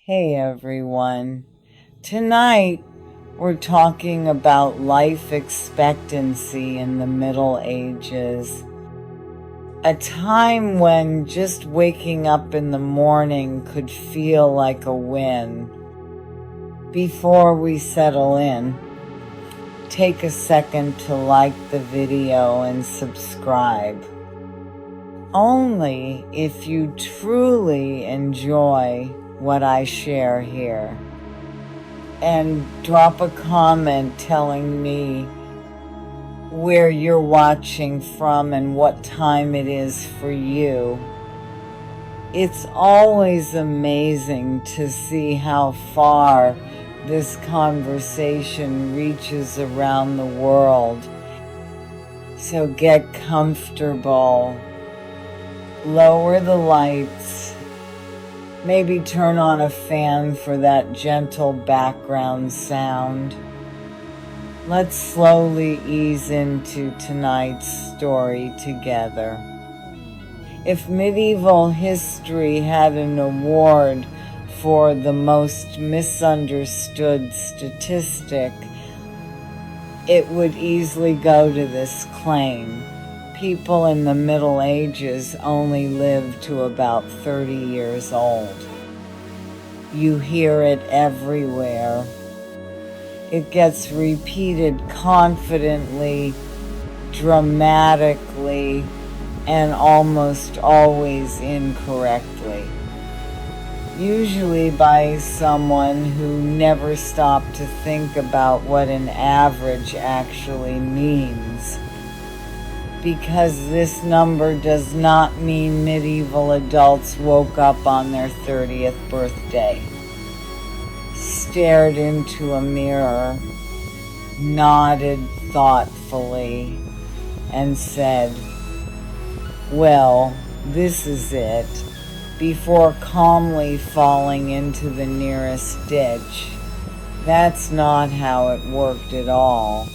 Hey everyone. Tonight we're talking about life expectancy in the Middle Ages. A time when just waking up in the morning could feel like a win. Before we settle in, take a second to like the video and subscribe. Only if you truly enjoy what I share here. And drop a comment telling me where you're watching from and what time it is for you. It's always amazing to see how far this conversation reaches around the world. So get comfortable, lower the lights, maybe turn on a fan for that gentle background sound. Let's slowly ease into tonight's story together. If medieval history had an award for the most misunderstood statistic, it would easily go to this claim. People in the Middle Ages only lived to about 30 years old. You hear it everywhere. It gets repeated confidently, dramatically, and almost always incorrectly. Usually by someone who never stopped to think about what an average actually means. Because this number does not mean medieval adults woke up on their 30th birthday, stared into a mirror, nodded thoughtfully, and said, "Well, this is it," before calmly falling into the nearest ditch. That's not how it worked at all.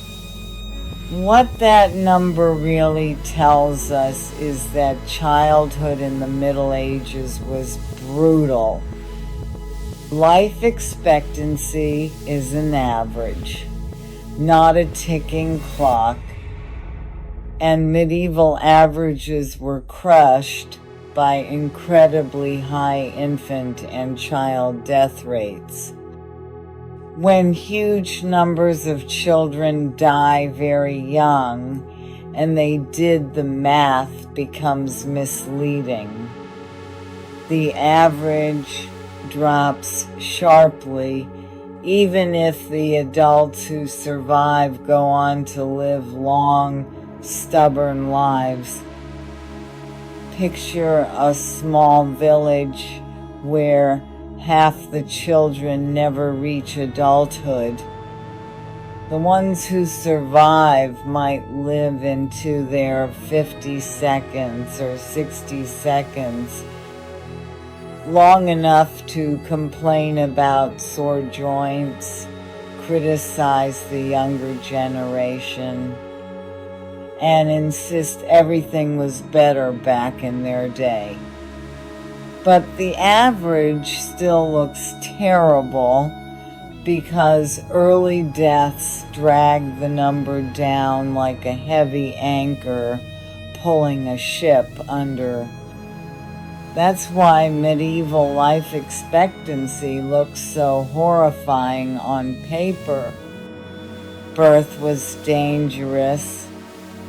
What that number really tells us is that childhood in the Middle Ages was brutal. Life expectancy is an average, not a ticking clock, and medieval averages were crushed by incredibly high infant and child death rates. When huge numbers of children die very young, and they did the math becomes misleading. The average drops sharply, even if the adults who survive go on to live long, stubborn lives. Picture a small village where half the children never reach adulthood. The ones who survive might live into their 50 seconds or 60 seconds, long enough to complain about sore joints, criticize the younger generation, and insist everything was better back in their day. But the average still looks terrible because early deaths drag the number down like a heavy anchor pulling a ship under. That's why medieval life expectancy looks so horrifying on paper. Birth was dangerous,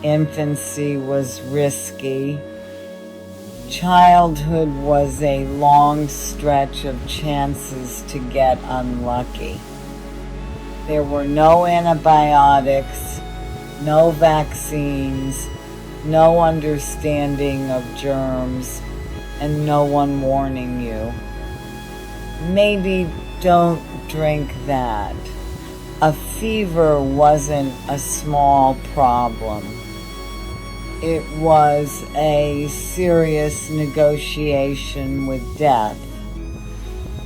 infancy was risky, childhood was a long stretch of chances to get unlucky. There were no antibiotics, no vaccines, no understanding of germs, and no one warning you. Maybe don't drink that. A fever wasn't a small problem. It was a serious negotiation with death.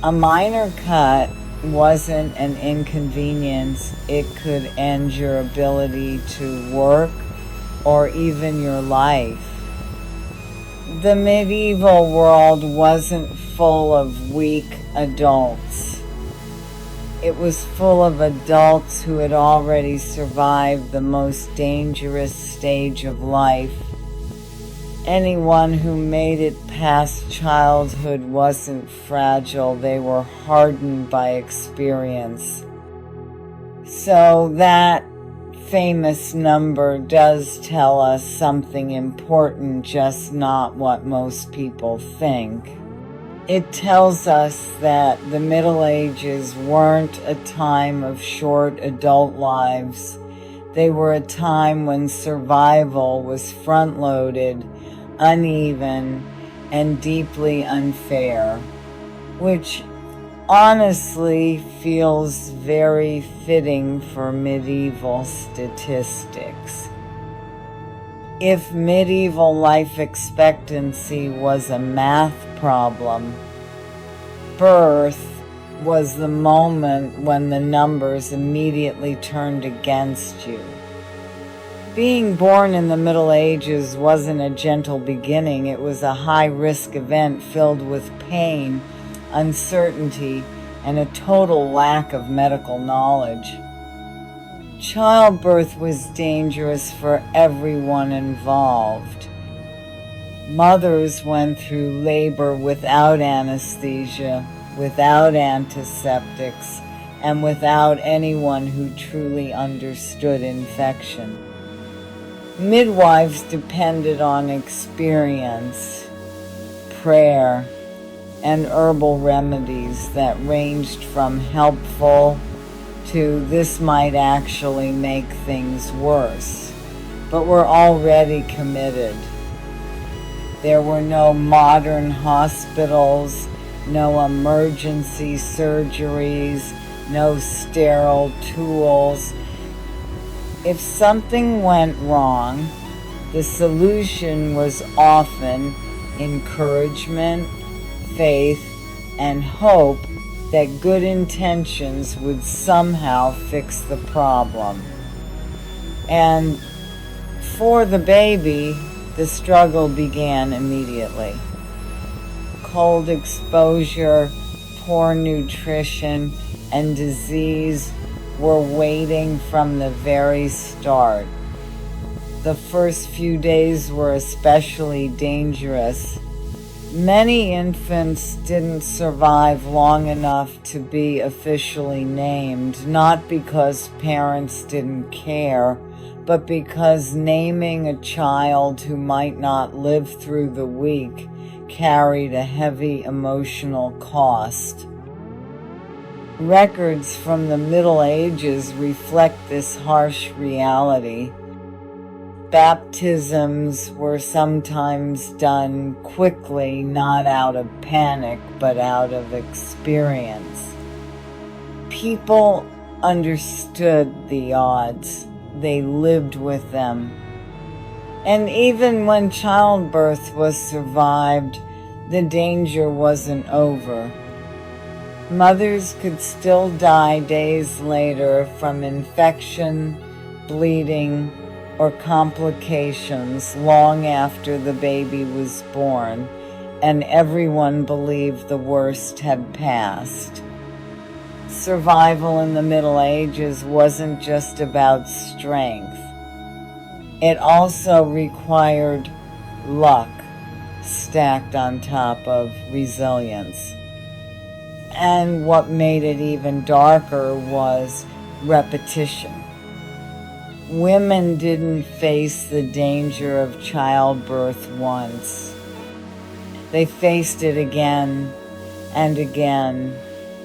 A minor cut wasn't an inconvenience. It could end your ability to work or even your life. The medieval world wasn't full of weak adults. It was full of adults who had already survived the most dangerous stage of life. Anyone who made it past childhood wasn't fragile, they were hardened by experience. So that famous number does tell us something important, just not what most people think. It tells us that the Middle Ages weren't a time of short adult lives. They were a time when survival was front-loaded, uneven, and deeply unfair, which honestly feels very fitting for medieval statistics. If medieval life expectancy was a math problem, birth was the moment when the numbers immediately turned against you. Being born in the Middle Ages wasn't a gentle beginning, it was a high-risk event filled with pain, uncertainty, and a total lack of medical knowledge. Childbirth was dangerous for everyone involved. Mothers went through labor without anesthesia, without antiseptics, and without anyone who truly understood infection. Midwives depended on experience, prayer, and herbal remedies that ranged from helpful to this might actually make things worse, but were already committed. There were no modern hospitals, no emergency surgeries, no sterile tools. If something went wrong, the solution was often encouragement, faith, and hope that good intentions would somehow fix the problem. And for the baby, the struggle began immediately. Cold exposure, poor nutrition, and disease were waiting from the very start. The first few days were especially dangerous. Many infants didn't survive long enough to be officially named, not because parents didn't care, but because naming a child who might not live through the week carried a heavy emotional cost. Records from the Middle Ages reflect this harsh reality. Baptisms were sometimes done quickly, not out of panic, but out of experience. People understood the odds. They lived with them. And even when childbirth was survived, the danger wasn't over. Mothers could still die days later from infection, bleeding, or complications long after the baby was born, and everyone believed the worst had passed. Survival in the Middle Ages wasn't just about strength. It also required luck stacked on top of resilience. And what made it even darker was repetition. Women didn't face the danger of childbirth once. They faced it again and again.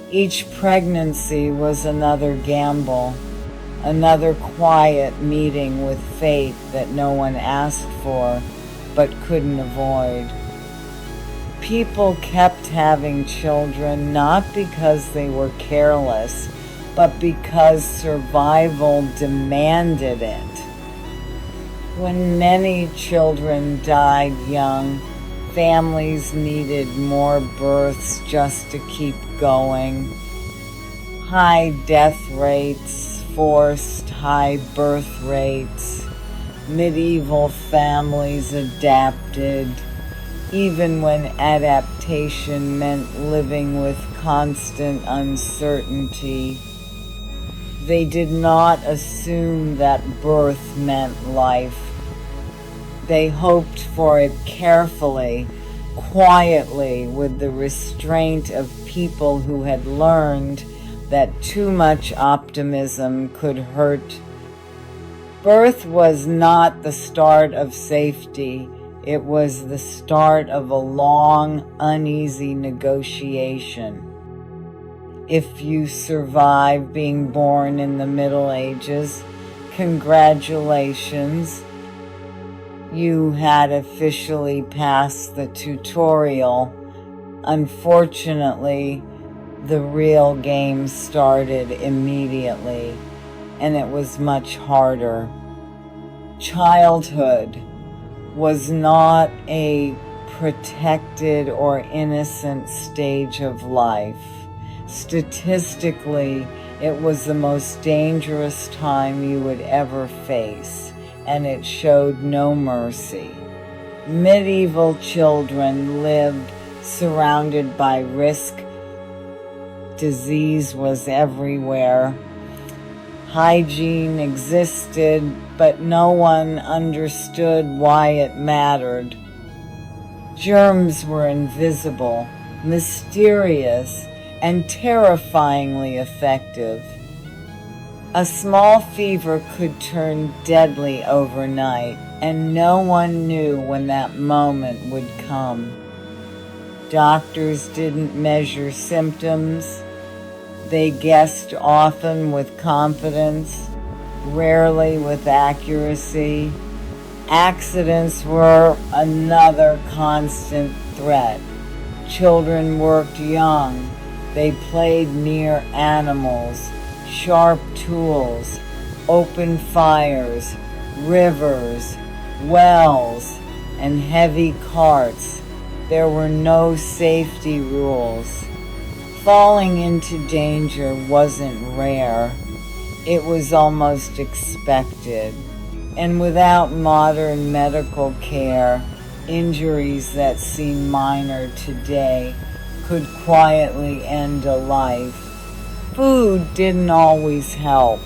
Each pregnancy was another gamble, another quiet meeting with fate that no one asked for but couldn't avoid. People kept having children not because they were careless, but because survival demanded it. When many children died young, families needed more births just to keep going. High death rates forced high birth rates. Medieval families adapted. even when adaptation meant living with constant uncertainty. They did not assume that birth meant life. They hoped for it carefully, quietly, with the restraint of people who had learned that too much optimism could hurt. Birth was not the start of safety. It was the start of a long, uneasy negotiation. If you survive being born in the Middle Ages, congratulations. You had officially passed the tutorial. Unfortunately, the real game started immediately, and it was much harder. Childhood was not a protected or innocent stage of life. Statistically, it was the most dangerous time you would ever face, and it showed no mercy. Medieval children lived surrounded by risk. Disease was everywhere. Hygiene existed, but no one understood why it mattered. Germs were invisible, mysterious, and terrifyingly effective. A small fever could turn deadly overnight, and no one knew when that moment would come. Doctors didn't measure symptoms. They guessed often with confidence, rarely with accuracy. Accidents were another constant threat. Children worked young. They played near animals, sharp tools, open fires, rivers, wells, and heavy carts. There were no safety rules. Falling into danger wasn't rare. It was almost expected. And without modern medical care, injuries that seem minor today could quietly end a life. Food didn't always help.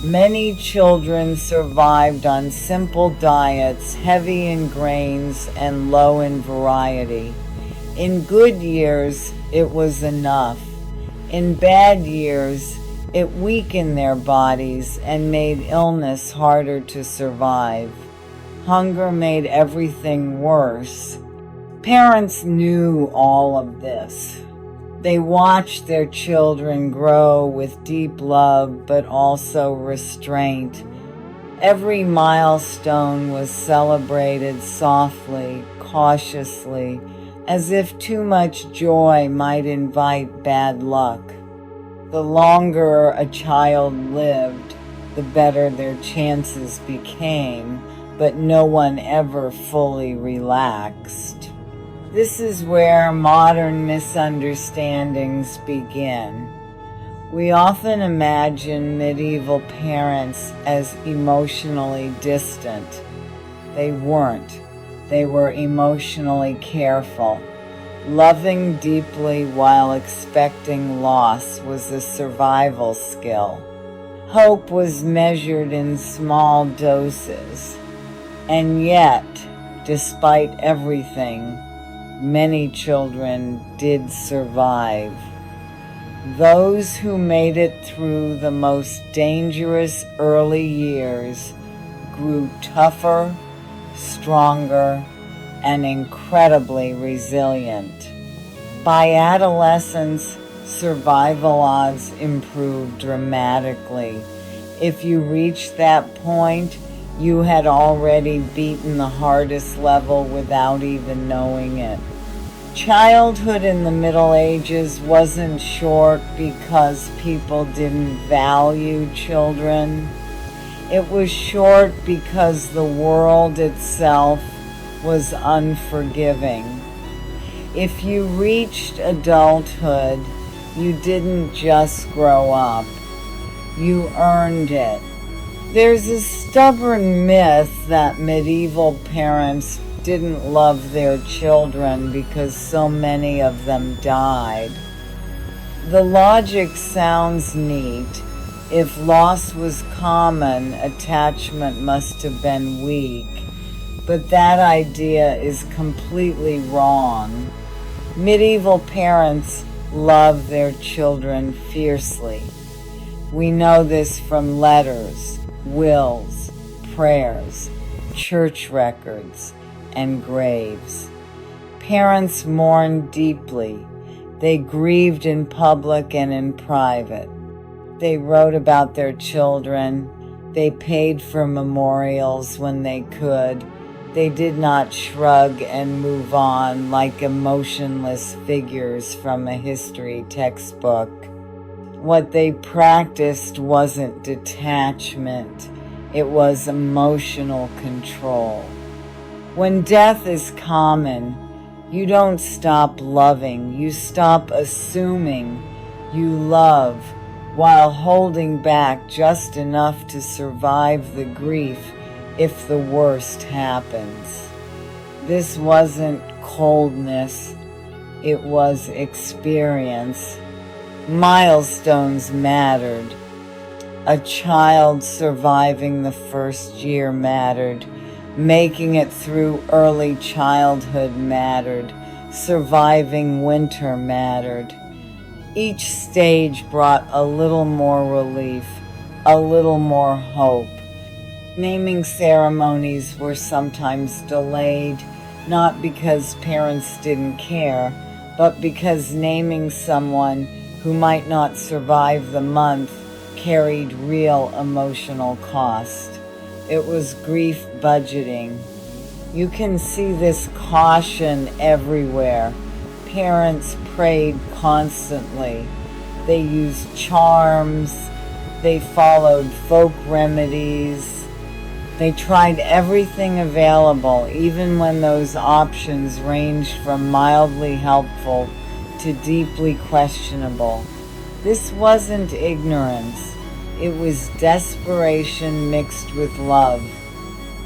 Many children survived on simple diets, heavy in grains and low in variety. In good years, it was enough. In bad years, it weakened their bodies and made illness harder to survive. Hunger made everything worse. Parents knew all of this. They watched their children grow with deep love, but also restraint. Every milestone was celebrated softly, cautiously, as if too much joy might invite bad luck. The longer a child lived, the better their chances became, but no one ever fully relaxed. This is where modern misunderstandings begin. We often imagine medieval parents as emotionally distant. They weren't. They were emotionally careful. Loving deeply while expecting loss was a survival skill. Hope was measured in small doses. And yet, despite everything, many children did survive. Those who made it through the most dangerous early years grew tougher, stronger, and incredibly resilient. By adolescence, survival odds improved dramatically. If you reached that point, you had already beaten the hardest level without even knowing it. Childhood in the Middle Ages wasn't short because people didn't value children. It was short because the world itself was unforgiving. If you reached adulthood, you didn't just grow up. You earned it. There's a stubborn myth that medieval parents didn't love their children because so many of them died. The logic sounds neat. If loss was common, attachment must have been weak. But that idea is completely wrong. Medieval parents love their children fiercely. We know this from letters, wills, prayers, church records, and graves. Parents mourned deeply. They grieved in public and in private. They wrote about their children. They paid for memorials when they could. They did not shrug and move on like emotionless figures from a history textbook. What they practiced wasn't detachment, it was emotional control. When death is common, you don't stop loving, you stop assuming you love while holding back just enough to survive the grief if the worst happens. This wasn't coldness, it was experience. Milestones mattered. A child surviving the first year mattered. Making it through early childhood mattered. Surviving winter mattered. Each stage brought a little more relief, a little more hope. Naming ceremonies were sometimes delayed, not because parents didn't care, but because naming someone who might not survive the month carried real emotional cost. It was grief budgeting. You can see this caution everywhere. Parents prayed constantly. They used charms. They followed folk remedies. They tried everything available, even when those options ranged from mildly helpful to deeply questionable. This wasn't ignorance. It was desperation mixed with love.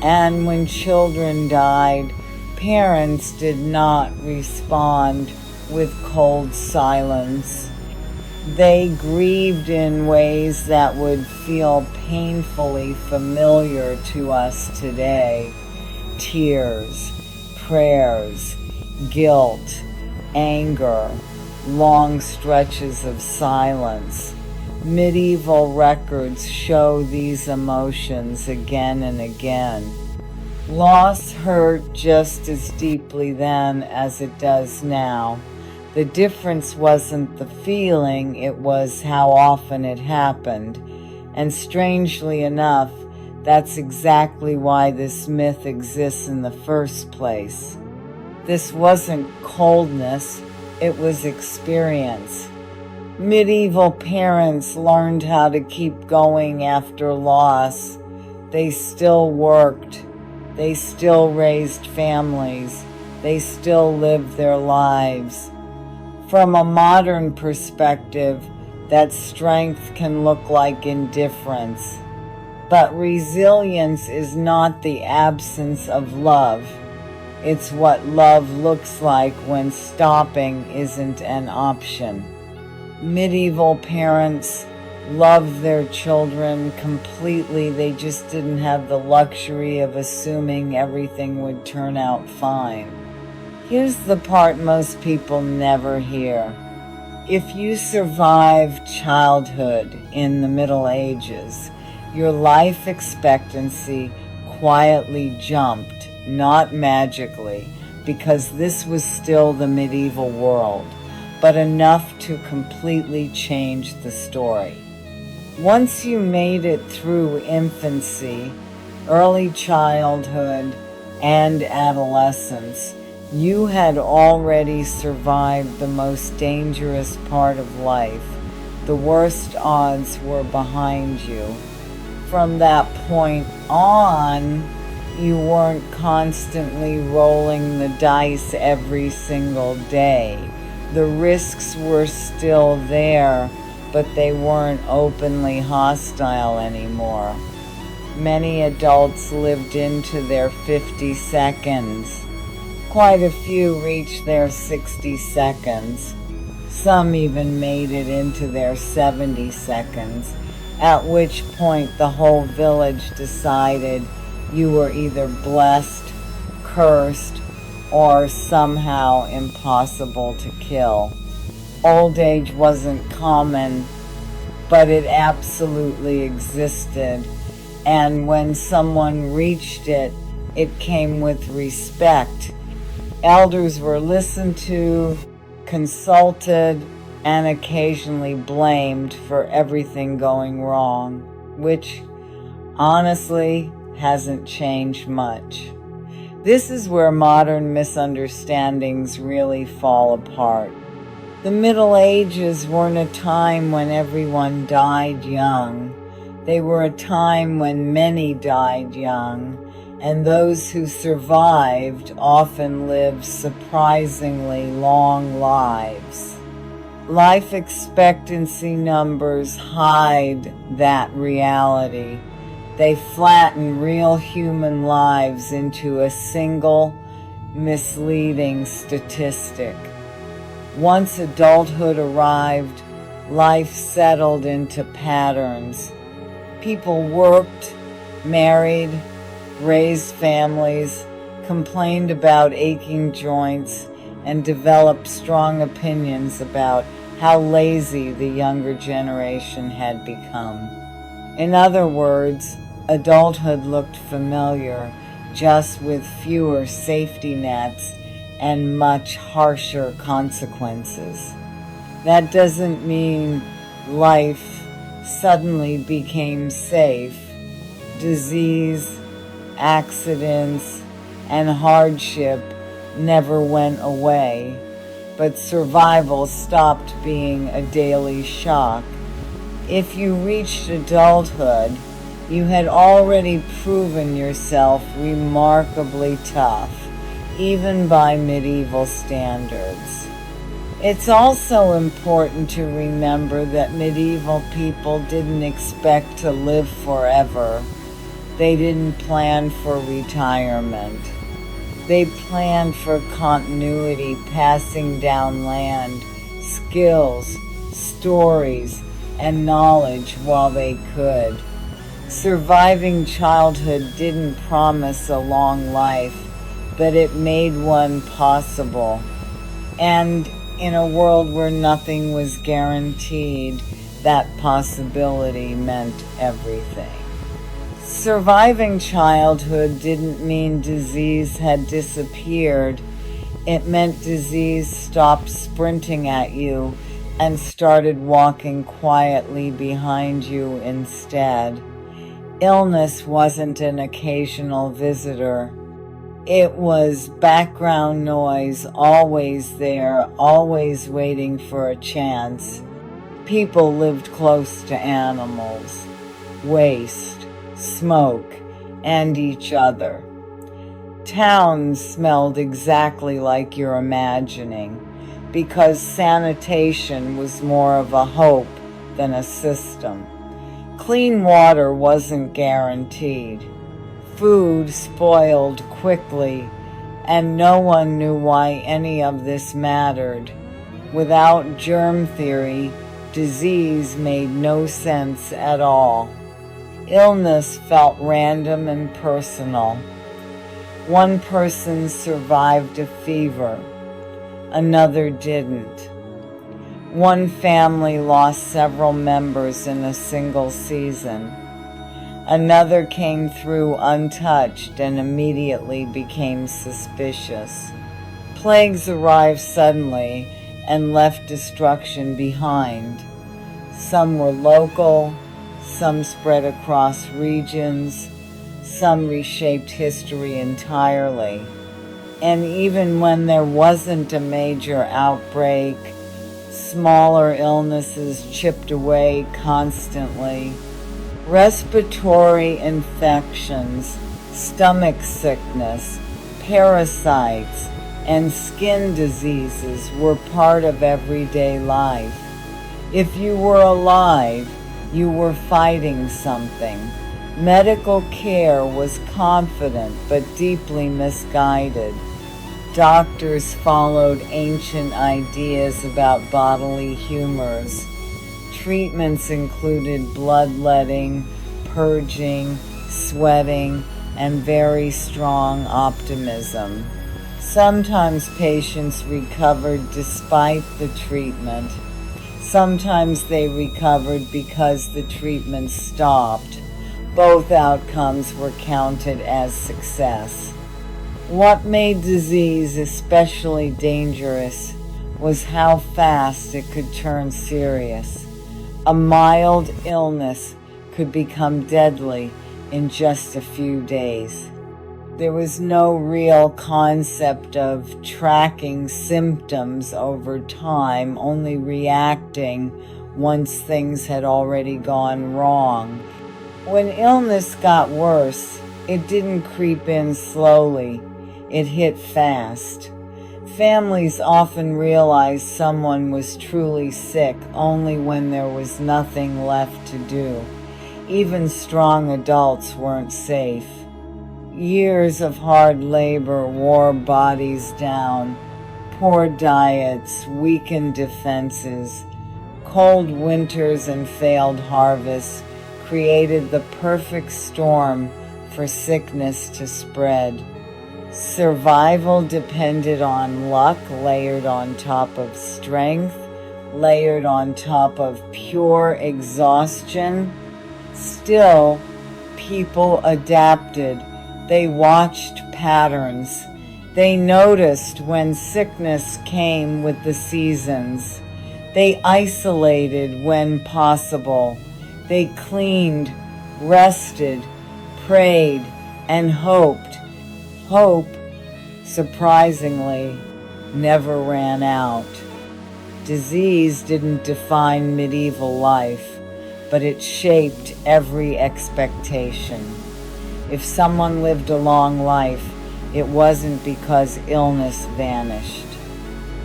And when children died, parents did not respond with cold silence. They grieved in ways that would feel painfully familiar to us today. Tears, prayers, guilt, anger, long stretches of silence. Medieval records show these emotions again and again. Loss hurt just as deeply then as it does now. The difference wasn't the feeling, it was how often it happened. And strangely enough, that's exactly why this myth exists in the first place. This wasn't coldness, it was experience. Medieval parents learned how to keep going after loss. They still worked. They still raised families. They still lived their lives. From a modern perspective, that strength can look like indifference. But resilience is not the absence of love. It's what love looks like when stopping isn't an option. Medieval parents loved their children completely. They just didn't have the luxury of assuming everything would turn out fine. Here's the part most people never hear. If you survived childhood in the Middle Ages, your life expectancy quietly jumped, not magically, because this was still the medieval world, but enough to completely change the story. Once you made it through infancy, early childhood, and adolescence, you had already survived the most dangerous part of life. The worst odds were behind you. From that point on, you weren't constantly rolling the dice every single day. The risks were still there, but they weren't openly hostile anymore. many adults lived into their 50 seconds. Quite a few reached their 60 seconds. Some even made it into their 70 seconds, at which point the whole village decided you were either blessed, cursed, or somehow impossible to kill. Old age wasn't common, but it absolutely existed, and when someone reached it, it came with respect. Elders were listened to, consulted, and occasionally blamed for everything going wrong, which honestly hasn't changed much. This is where modern misunderstandings really fall apart. The Middle Ages weren't a time when everyone died young. They were a time when many died young, and those who survived often lived surprisingly long lives. Life expectancy numbers hide that reality. They flatten real human lives into a single, misleading statistic. Once adulthood arrived, life settled into patterns. People worked, married, raised families, complained about aching joints, and developed strong opinions about how lazy the younger generation had become. In other words, adulthood looked familiar, just with fewer safety nets and much harsher consequences. That doesn't mean life suddenly became safe. Disease, accidents, and hardship never went away, but survival stopped being a daily shock. If you reached adulthood, you had already proven yourself remarkably tough, even by medieval standards. It's also important to remember that medieval people didn't expect to live forever. They didn't plan for retirement. They planned for continuity, passing down land, skills, stories, and knowledge while they could. Surviving childhood didn't promise a long life, but it made one possible. And in a world where nothing was guaranteed, that possibility meant everything. Surviving childhood didn't mean disease had disappeared. It meant disease stopped sprinting at you and started walking quietly behind you instead. Illness wasn't an occasional visitor. It was background noise, always there, always waiting for a chance. People lived close to animals, waste, smoke, and each other. Towns smelled exactly like you're imagining, because sanitation was more of a hope than a system. Clean water wasn't guaranteed. Food spoiled quickly, and no one knew why any of this mattered. Without germ theory, disease made no sense at all. Illness felt random and personal. One person survived a fever, another didn't. One family lost several members in a single season. Another came through untouched and immediately became suspicious. Plagues arrived suddenly and left destruction behind. Some were local, some spread across regions, some reshaped history entirely. And even when there wasn't a major outbreak, smaller illnesses chipped away constantly. Respiratory infections, stomach sickness, parasites, and skin diseases were part of everyday life. If you were alive, you were fighting something. Medical care was confident but deeply misguided. Doctors followed ancient ideas about bodily humors. Treatments included bloodletting, purging, sweating, and very strong optimism. Sometimes patients recovered despite the treatment. Sometimes they recovered because the treatment stopped. Both outcomes were counted as success. What made disease especially dangerous was how fast it could turn serious. A mild illness could become deadly in just a few days. There was no real concept of tracking symptoms over time, only reacting once things had already gone wrong. When illness got worse, it didn't creep in slowly. It hit fast. Families often realized someone was truly sick only when there was nothing left to do. Even strong adults weren't safe. Years of hard labor wore bodies down. Poor diets, weakened defenses, cold winters and failed harvests created the perfect storm for sickness to spread. Survival depended on luck layered on top of strength, layered on top of pure exhaustion. Still, people adapted. They watched patterns. They noticed when sickness came with the seasons. They isolated when possible. They cleaned, rested, prayed, and hoped. Hope, surprisingly, never ran out. Disease didn't define medieval life, but it shaped every expectation. If someone lived a long life, it wasn't because illness vanished.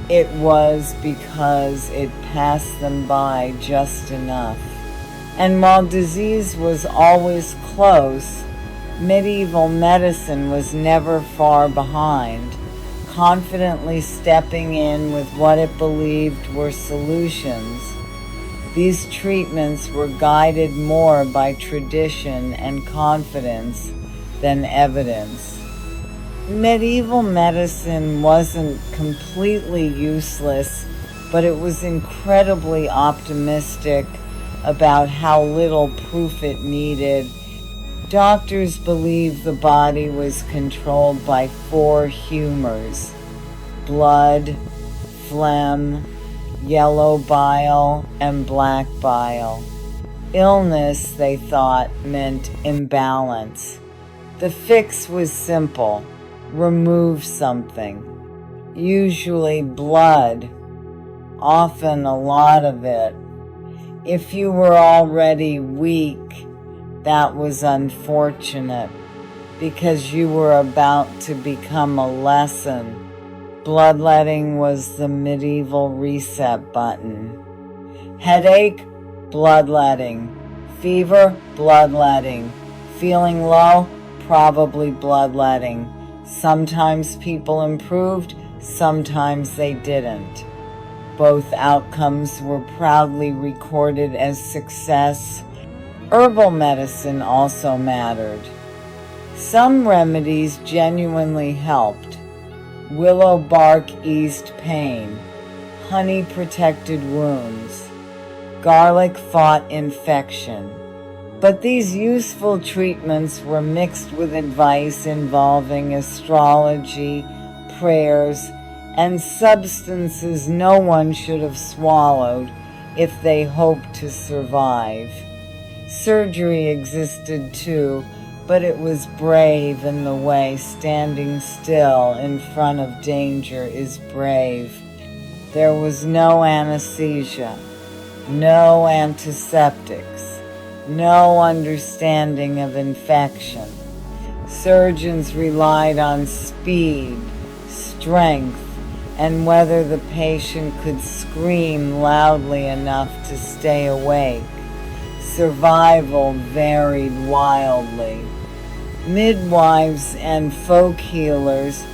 It was because it passed them by just enough. And while disease was always close, medieval medicine was never far behind, confidently stepping in with what it believed were solutions. These treatments were guided more by tradition and confidence than evidence. Medieval medicine wasn't completely useless, but it was incredibly optimistic about how little proof it needed. Doctors believed the body was controlled by 4 humors: blood, phlegm, yellow bile, and black bile. Illness, they thought, meant imbalance. The fix was simple: remove something, usually blood, often a lot of it. If you were already weak, that was unfortunate, because you were about to become a lesson. Bloodletting was the medieval reset button. Headache? Bloodletting. Fever? Bloodletting. Feeling low? Probably bloodletting. Sometimes people improved, sometimes they didn't. Both outcomes were proudly recorded as success. Herbal medicine also mattered. Some remedies genuinely helped. Willow bark eased pain. Honey protected wounds. Garlic fought infection. But these useful treatments were mixed with advice involving astrology, prayers, and substances no one should have swallowed if they hoped to survive. Surgery existed too, but it was brave in the way standing still in front of danger is brave. There was no anesthesia, no antiseptics, no understanding of infection. Surgeons relied on speed, strength, and whether the patient could scream loudly enough to stay awake. survival varied wildly. Midwives and folk healers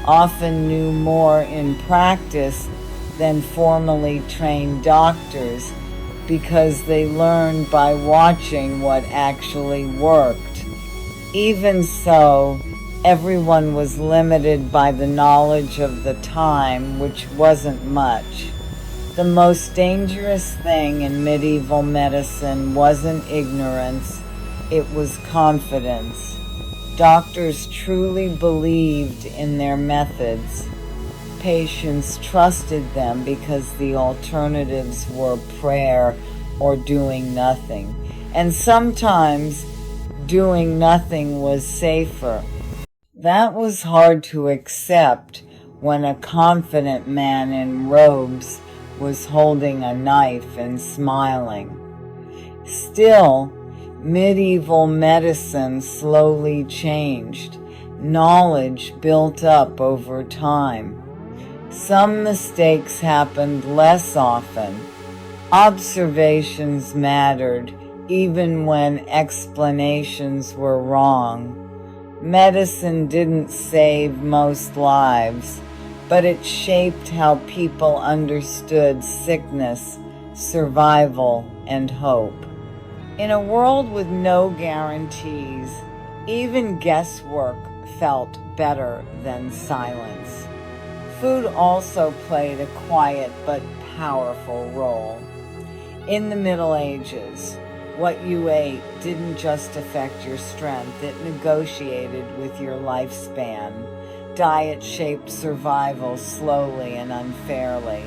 often knew more in practice than formally trained doctors because they learned by watching what actually worked. Even so, everyone was limited by the knowledge of the time, which wasn't much. The most dangerous thing in medieval medicine wasn't ignorance, it was confidence. Doctors truly believed in their methods. Patients trusted them because the alternatives were prayer or doing nothing. And sometimes doing nothing was safer. That was hard to accept when a confident man in robes was holding a knife and smiling. Still, medieval medicine slowly changed. Knowledge built up over time. Some mistakes happened less often. Observations mattered, even when explanations were wrong. Medicine didn't save most lives, but it shaped how people understood sickness, survival, and hope. In a world with no guarantees, even guesswork felt better than silence. Food also played a quiet but powerful role. In the Middle Ages, what you ate didn't just affect your strength, it negotiated with your lifespan. Diet shaped survival slowly and unfairly.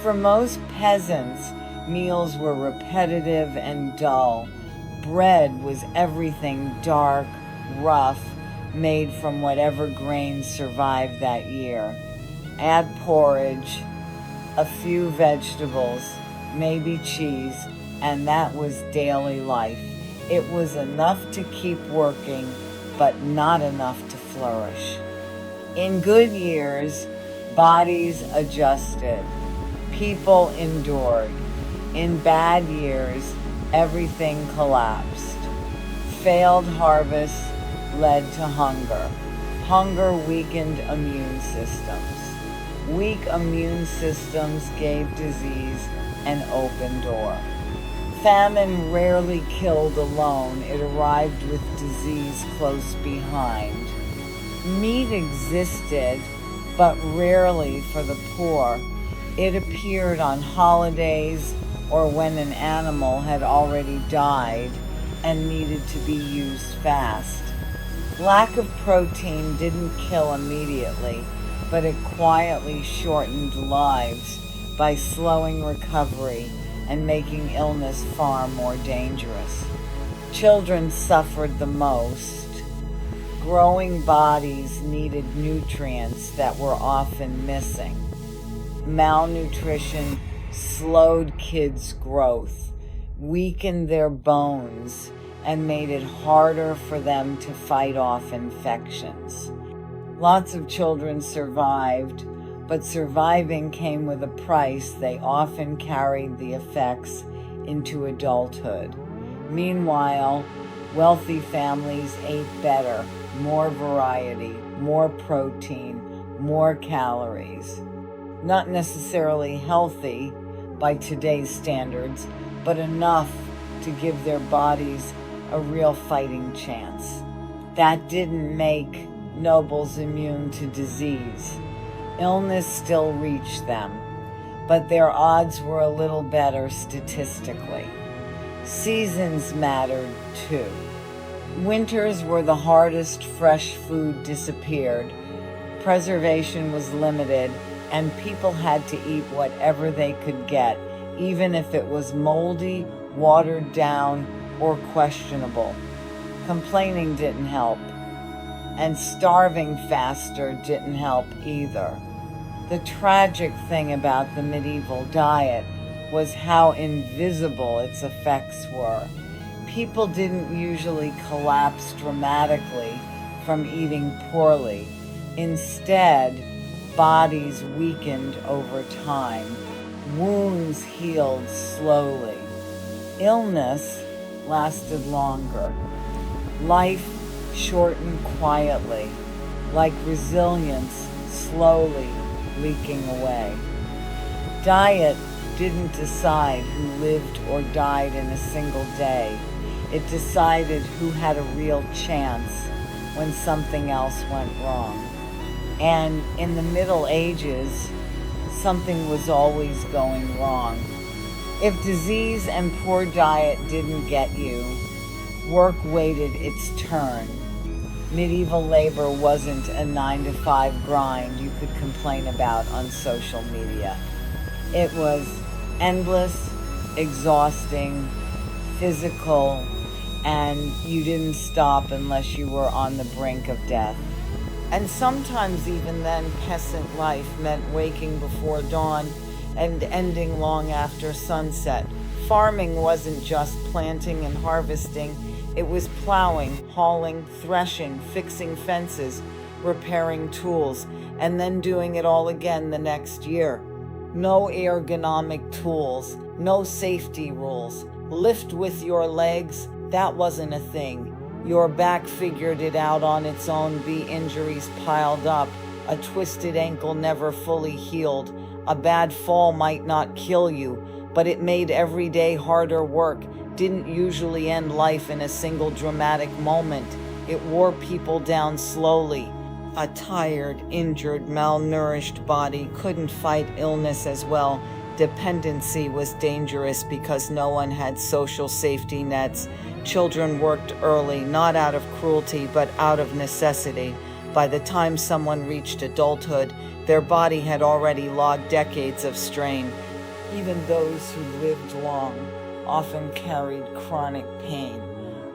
For most peasants, meals were repetitive and dull. Bread was everything dark, rough, made from whatever grains survived that year. Add porridge, a few vegetables, maybe cheese, and that was daily life. It was enough to keep working, but not enough to flourish. In good years, bodies adjusted. People endured. In bad years, everything collapsed. Failed harvests led to hunger. Hunger weakened immune systems. Weak immune systems gave disease an open door. Famine rarely killed alone, it arrived with disease close behind. Meat existed, but rarely for the poor. It appeared on holidays or when an animal had already died and needed to be used fast. Lack of protein didn't kill immediately, but it quietly shortened lives by slowing recovery and making illness far more dangerous. Children suffered the most. Growing bodies needed nutrients that were often missing. Malnutrition slowed kids' growth, weakened their bones, and made it harder for them to fight off infections. Lots of children survived, but surviving came with a price. They often carried the effects into adulthood. Meanwhile, wealthy families ate better, more variety, more protein, more calories. Not necessarily healthy by today's standards, but enough to give their bodies a real fighting chance. That didn't make nobles immune to disease. Illness still reached them, but their odds were a little better statistically. Seasons mattered too. Winters were the hardest. Fresh food disappeared. Preservation was limited, and people had to eat whatever they could get, even if it was moldy, watered down, or questionable. Complaining didn't help, and starving faster didn't help either. The tragic thing about the medieval diet was how invisible its effects were. People didn't usually collapse dramatically from eating poorly. Instead, bodies weakened over time. Wounds healed slowly. Illness lasted longer. Life shortened quietly, like resilience slowly leaking away. Diet didn't decide who lived or died in a single day. It decided who had a real chance when something else went wrong. And in the Middle Ages, something was always going wrong. If disease and poor diet didn't get you, work waited its turn. Medieval labor wasn't a 9-to-5 grind you could complain about on social media. It was endless, exhausting, physical, and you didn't stop unless you were on the brink of death. And sometimes even then, peasant life meant waking before dawn and ending long after sunset. Farming wasn't just planting and harvesting. It was plowing, hauling, threshing, fixing fences, repairing tools, and then doing it all again the next year. No ergonomic tools, no safety rules. Lift with your legs, that wasn't a thing. Your back figured it out on its own. The injuries piled up. A twisted ankle never fully healed. A bad fall might not kill you, but it made every day harder work. Didn't usually end life in a single dramatic moment. It wore people down slowly. A tired, injured, malnourished body couldn't fight illness as well. Dependency was dangerous because no one had social safety nets. Children worked early, not out of cruelty, but out of necessity. By the time someone reached adulthood, their body had already logged decades of strain. Even those who lived long often carried chronic pain,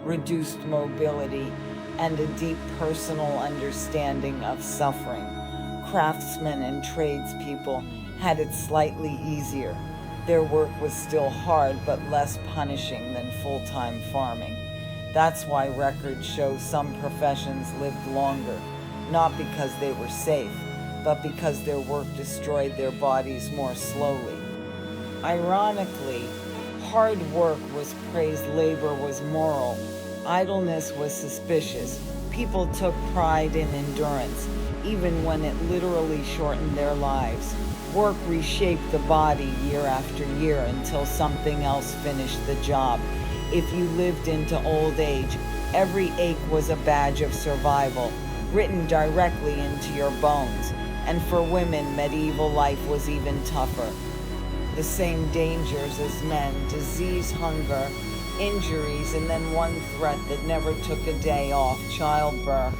reduced mobility, and a deep personal understanding of suffering. Craftsmen and tradespeople had it slightly easier. Their work was still hard but less punishing than full-time farming. That's why records show some professions lived longer, not because they were safe, but because their work destroyed their bodies more slowly. Ironically, hard work was praised, labor was moral, idleness was suspicious. People took pride in endurance, even when it literally shortened their lives. Work reshaped the body year after year until something else finished the job. If you lived into old age, every ache was a badge of survival, written directly into your bones. And for women, medieval life was even tougher. The same dangers as men: disease, hunger, injuries, and then one threat that never took a day off: childbirth.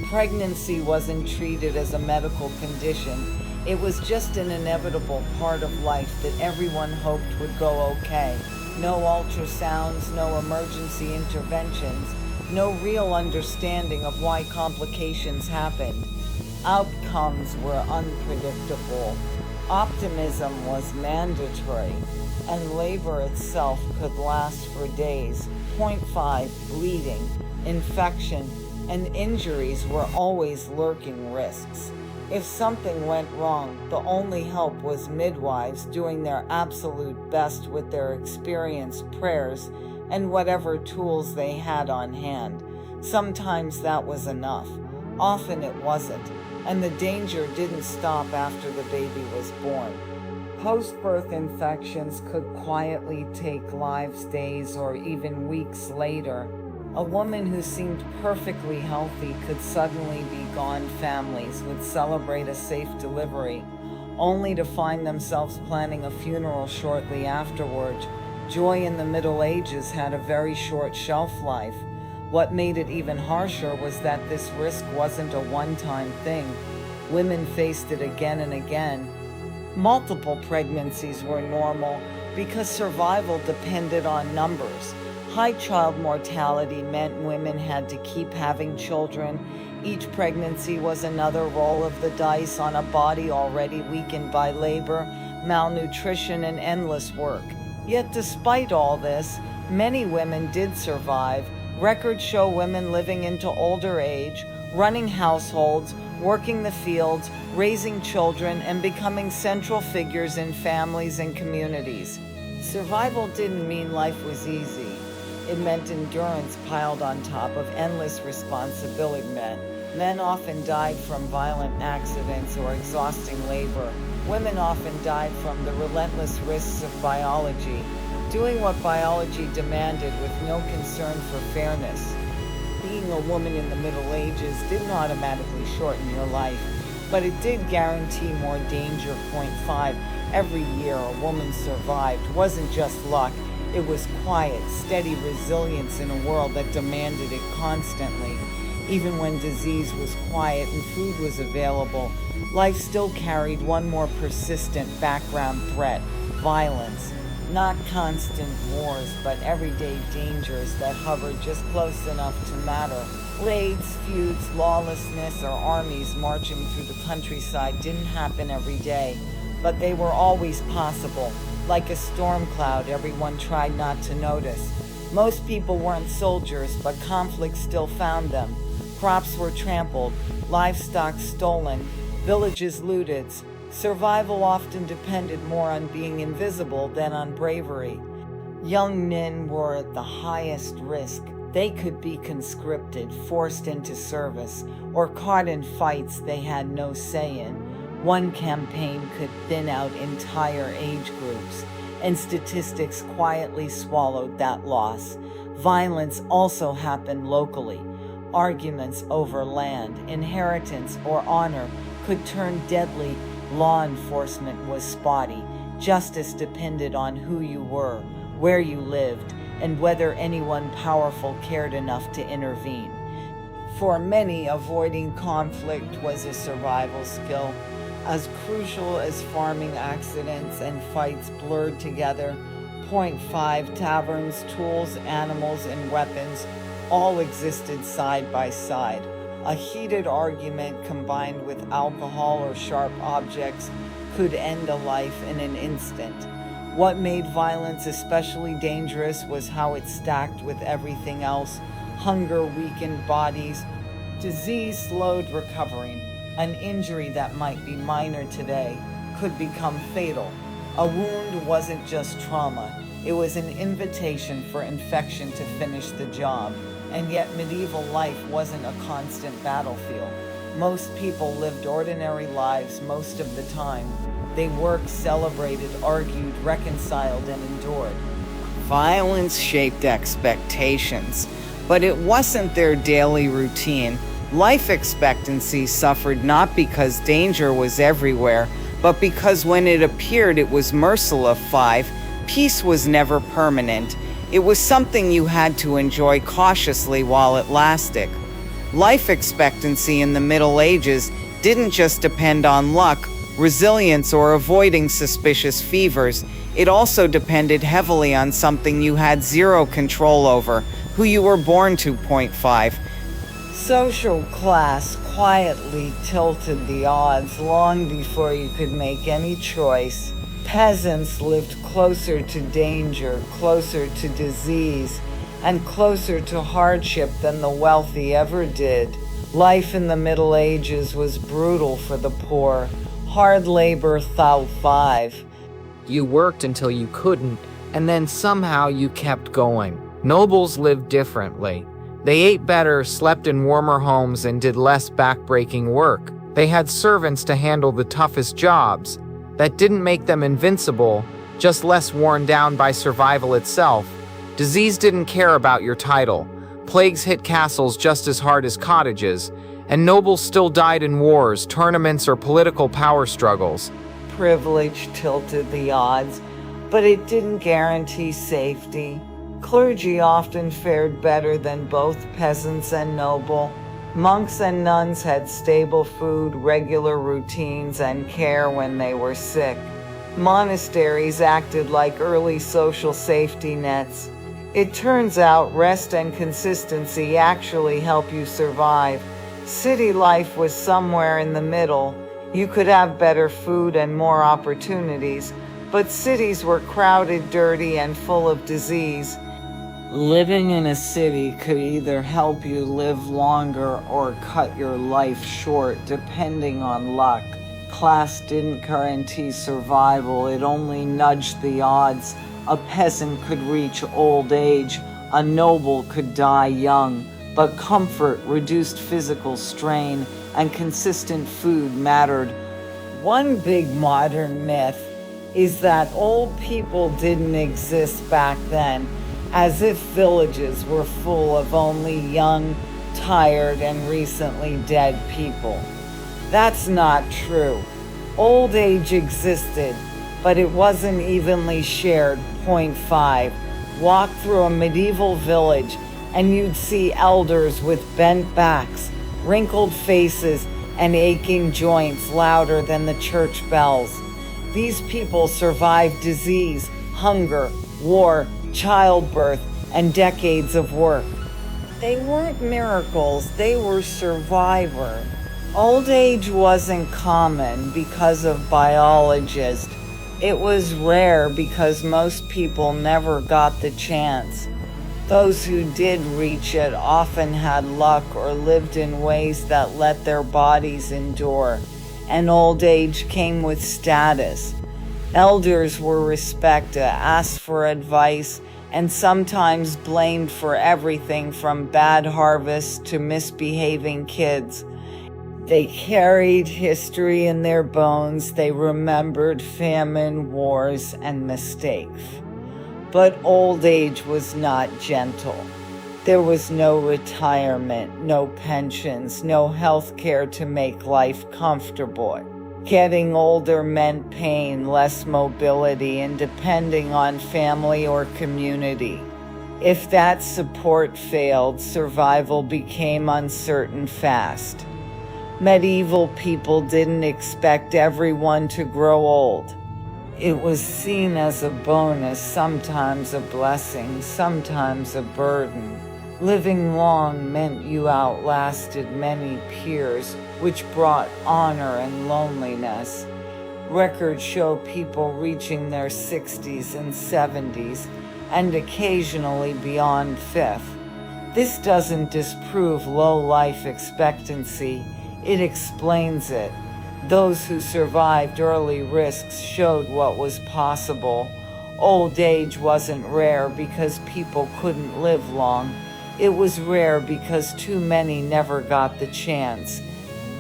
Pregnancy wasn't treated as a medical condition. It was just an inevitable part of life that everyone hoped would go okay. No ultrasounds, no emergency interventions, no real understanding of why complications happened. Outcomes were unpredictable. Optimism was mandatory, and labor itself could last for days. Point 5, bleeding, infection, and injuries were always lurking risks. If something went wrong, the only help was midwives doing their absolute best with their experienced prayers and whatever tools they had on hand. Sometimes that was enough. Often it wasn't, and the danger didn't stop after the baby was born. Post-birth infections could quietly take lives days or even weeks later. A woman who seemed perfectly healthy could suddenly be gone. Families would celebrate a safe delivery, only to find themselves planning a funeral shortly afterward. Joy in the Middle Ages had a very short shelf life. What made it even harsher was that this risk wasn't a one-time thing. Women faced it again and again. Multiple pregnancies were normal because survival depended on numbers. High child mortality meant women had to keep having children. Each pregnancy was another roll of the dice on a body already weakened by labor, malnutrition, and endless work. Yet despite all this, many women did survive. Records show women living into older age, running households, working the fields, raising children, and becoming central figures in families and communities. Survival didn't mean life was easy. It meant endurance piled on top of endless responsibility. Men often died from violent accidents or exhausting labor. Women often died from the relentless risks of biology, doing what biology demanded with no concern for fairness. Being a woman in the Middle Ages didn't automatically shorten your life, but it did guarantee more danger. Point 5. Every year a woman survived wasn't just luck, it was quiet, steady resilience in a world that demanded it constantly. Even when disease was quiet and food was available, life still carried one more persistent background threat: violence. Not constant wars, but everyday dangers that hovered just close enough to matter. Raids, feuds, lawlessness, or armies marching through the countryside didn't happen every day, but they were always possible. Like a storm cloud, everyone tried not to notice. Most people weren't soldiers, but conflict still found them. Crops were trampled, livestock stolen, villages looted. Survival often depended more on being invisible than on bravery. Young men were at the highest risk. They could be conscripted, forced into service, or caught in fights they had no say in. One campaign could thin out entire age groups, and statistics quietly swallowed that loss. Violence also happened locally. Arguments over land, inheritance, or honor could turn deadly. Law enforcement was spotty. Justice depended on who you were, where you lived, and whether anyone powerful cared enough to intervene. For many, avoiding conflict was a survival skill. As crucial as farming accidents and fights blurred together. Point 5. Taverns, tools, animals, and weapons all existed side by side. A heated argument combined with alcohol or sharp objects could end a life in an instant. What made violence especially dangerous was how it stacked with everything else. Hunger weakened bodies. Disease slowed recovery. An injury that might be minor today could become fatal. A wound wasn't just trauma. It was an invitation for infection to finish the job. And yet medieval life wasn't a constant battlefield. Most people lived ordinary lives most of the time. They worked, celebrated, argued, reconciled, and endured. Violence shaped expectations, but it wasn't their daily routine. Life expectancy suffered not because danger was everywhere, but because when it appeared it was merciless. 5. Peace was never permanent. It was something you had to enjoy cautiously while it lasted. Life expectancy in the Middle Ages didn't just depend on luck, resilience, or avoiding suspicious fevers. It also depended heavily on something you had zero control over: who you were born to. Point 5. Social class quietly tilted the odds long before you could make any choice. Peasants lived closer to danger, closer to disease, and closer to hardship than the wealthy ever did. Life in the Middle Ages was brutal for the poor. Hard labor. 5. You worked until you couldn't, and then somehow you kept going. Nobles lived differently. They ate better, slept in warmer homes, and did less backbreaking work. They had servants to handle the toughest jobs. That didn't make them invincible, just less worn down by survival itself. Disease didn't care about your title. Plagues hit castles just as hard as cottages, and nobles still died in wars, tournaments, or political power struggles. Privilege tilted the odds, but it didn't guarantee safety. Clergy often fared better than both peasants and noble. Monks and nuns had stable food, regular routines, and care when they were sick. Monasteries acted like early social safety nets. It turns out rest and consistency actually help you survive. City life was somewhere in the middle. You could have better food and more opportunities, but cities were crowded, dirty, and full of disease. Living in a city could either help you live longer or cut your life short, depending on luck. Class didn't guarantee survival, it only nudged the odds. A peasant could reach old age, a noble could die young, but comfort, reduced physical strain, and consistent food mattered. One big modern myth is that old people didn't exist back then, as if villages were full of only young, tired, and recently dead people. That's not true. Old age existed, but it wasn't evenly shared. Point 5. Walk through a medieval village and you'd see elders with bent backs, wrinkled faces, and aching joints louder than the church bells. These people survived disease, hunger, war, childbirth, and decades of work. They weren't miracles, they were survivor. Old age wasn't common because of biologists. It was rare because most people never got the chance. Those who did reach it often had luck or lived in ways that let their bodies endure, and old age came with status. Elders were respected, asked for advice, and sometimes blamed for everything from bad harvests to misbehaving kids. They carried history in their bones. They remembered famine, wars, and mistakes. But old age was not gentle. There was no retirement, no pensions, no health care to make life comfortable. Getting older meant pain, less mobility, and depending on family or community. If that support failed, survival became uncertain fast. Medieval people didn't expect everyone to grow old. It was seen as a bonus, sometimes a blessing, sometimes a burden. Living long meant you outlasted many peers, which brought honor and loneliness. Records show people reaching their 60s and 70s, and occasionally beyond 5th. This doesn't disprove low life expectancy, it explains it. Those who survived early risks showed what was possible. Old age wasn't rare because people couldn't live long. It was rare because too many never got the chance.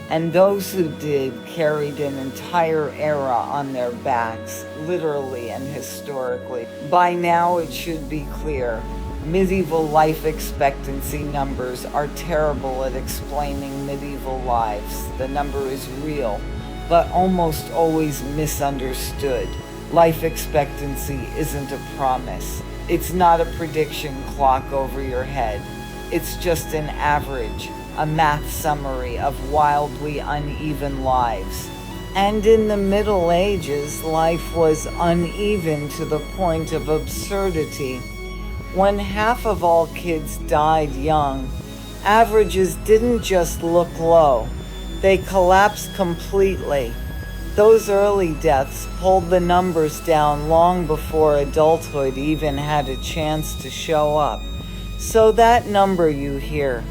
And those who did carried an entire era on their backs, literally and historically. By now it should be clear, medieval life expectancy numbers are terrible at explaining medieval lives. The number is real, but almost always misunderstood. Life expectancy isn't a promise. It's not a prediction clock over your head. It's just an average, a math summary of wildly uneven lives. And in the Middle Ages, life was uneven to the point of absurdity. When half of all kids died young, averages didn't just look low, they collapsed completely. Those early deaths pulled the numbers down long before adulthood even had a chance to show up. So that number you hear,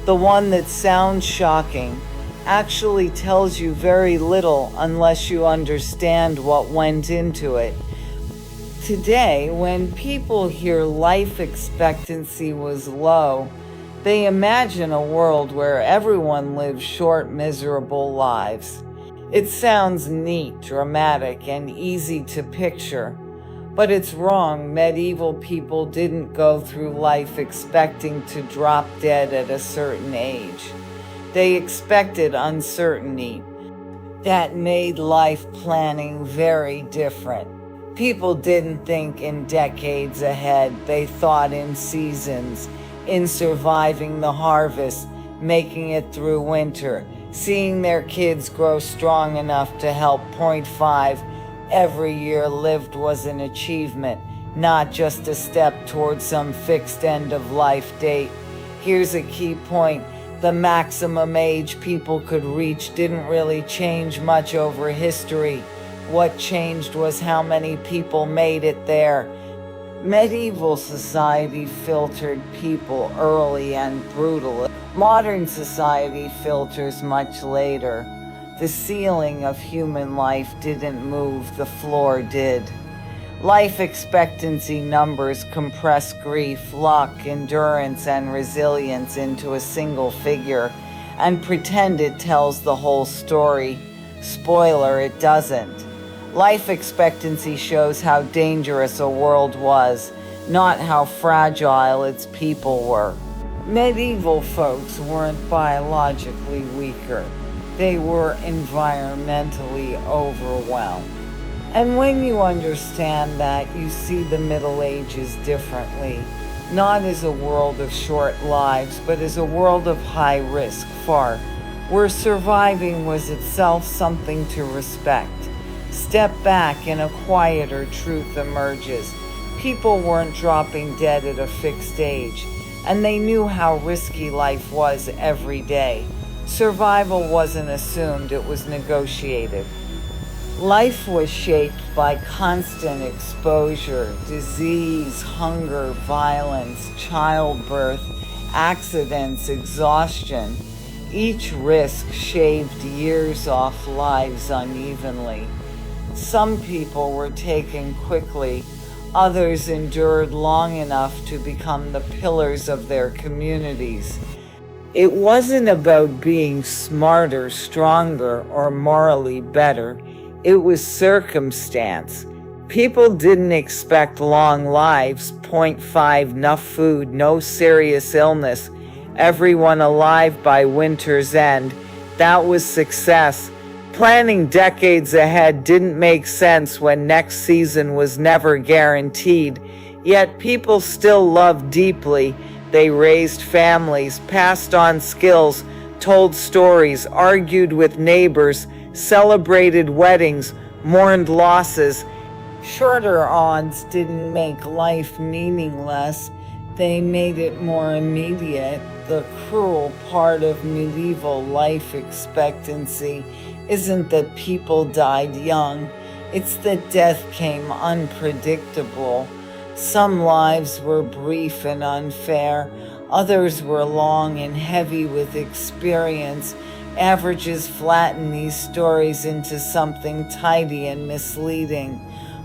the one that sounds shocking, actually tells you very little unless you understand what went into it. Today, when people hear life expectancy was low, they imagine a world where everyone lives short, miserable lives. It sounds neat, dramatic, and easy to picture. But it's wrong. Medieval people didn't go through life expecting to drop dead at a certain age. They expected uncertainty. That made life planning very different. People didn't think in decades ahead. They thought in seasons, in surviving the harvest, making it through winter, seeing their kids grow strong enough to help. Point 5. Every year lived was an achievement, not just a step towards some fixed end-of-life date. Here's a key point. The maximum age people could reach didn't really change much over history. What changed was how many people made it there. Medieval society filtered people early and brutally. Modern society filters much later. The ceiling of human life didn't move, the floor did. Life expectancy numbers compress grief, luck, endurance, and resilience into a single figure and pretend it tells the whole story. Spoiler, it doesn't. Life expectancy shows how dangerous a world was, not how fragile its people were. Medieval folks weren't biologically weaker. They were environmentally overwhelmed. And when you understand that, you see the Middle Ages differently, not as a world of short lives, but as a world of high risk, where surviving was itself something to respect. Step back and a quieter truth emerges. People weren't dropping dead at a fixed age, and they knew how risky life was every day. Survival wasn't assumed, it was negotiated. Life was shaped by constant exposure, disease, hunger, violence, childbirth, accidents, exhaustion. Each risk shaved years off lives unevenly. Some people were taken quickly, others endured long enough to become the pillars of their communities. It wasn't about being smarter, stronger, or morally better. It was circumstance. People didn't expect long lives, point 0.5, enough food, no serious illness, everyone alive by winter's end. That was success. Planning decades ahead didn't make sense when next season was never guaranteed. Yet people still loved deeply. They raised families, passed on skills, told stories, argued with neighbors, celebrated weddings, mourned losses. Shorter odds didn't make life meaningless, they made it more immediate. The cruel part of medieval life expectancy isn't that people died young, it's that death came unpredictable. Some lives were brief and unfair, others were long and heavy with experience. Averages flatten these stories into something tidy and misleading.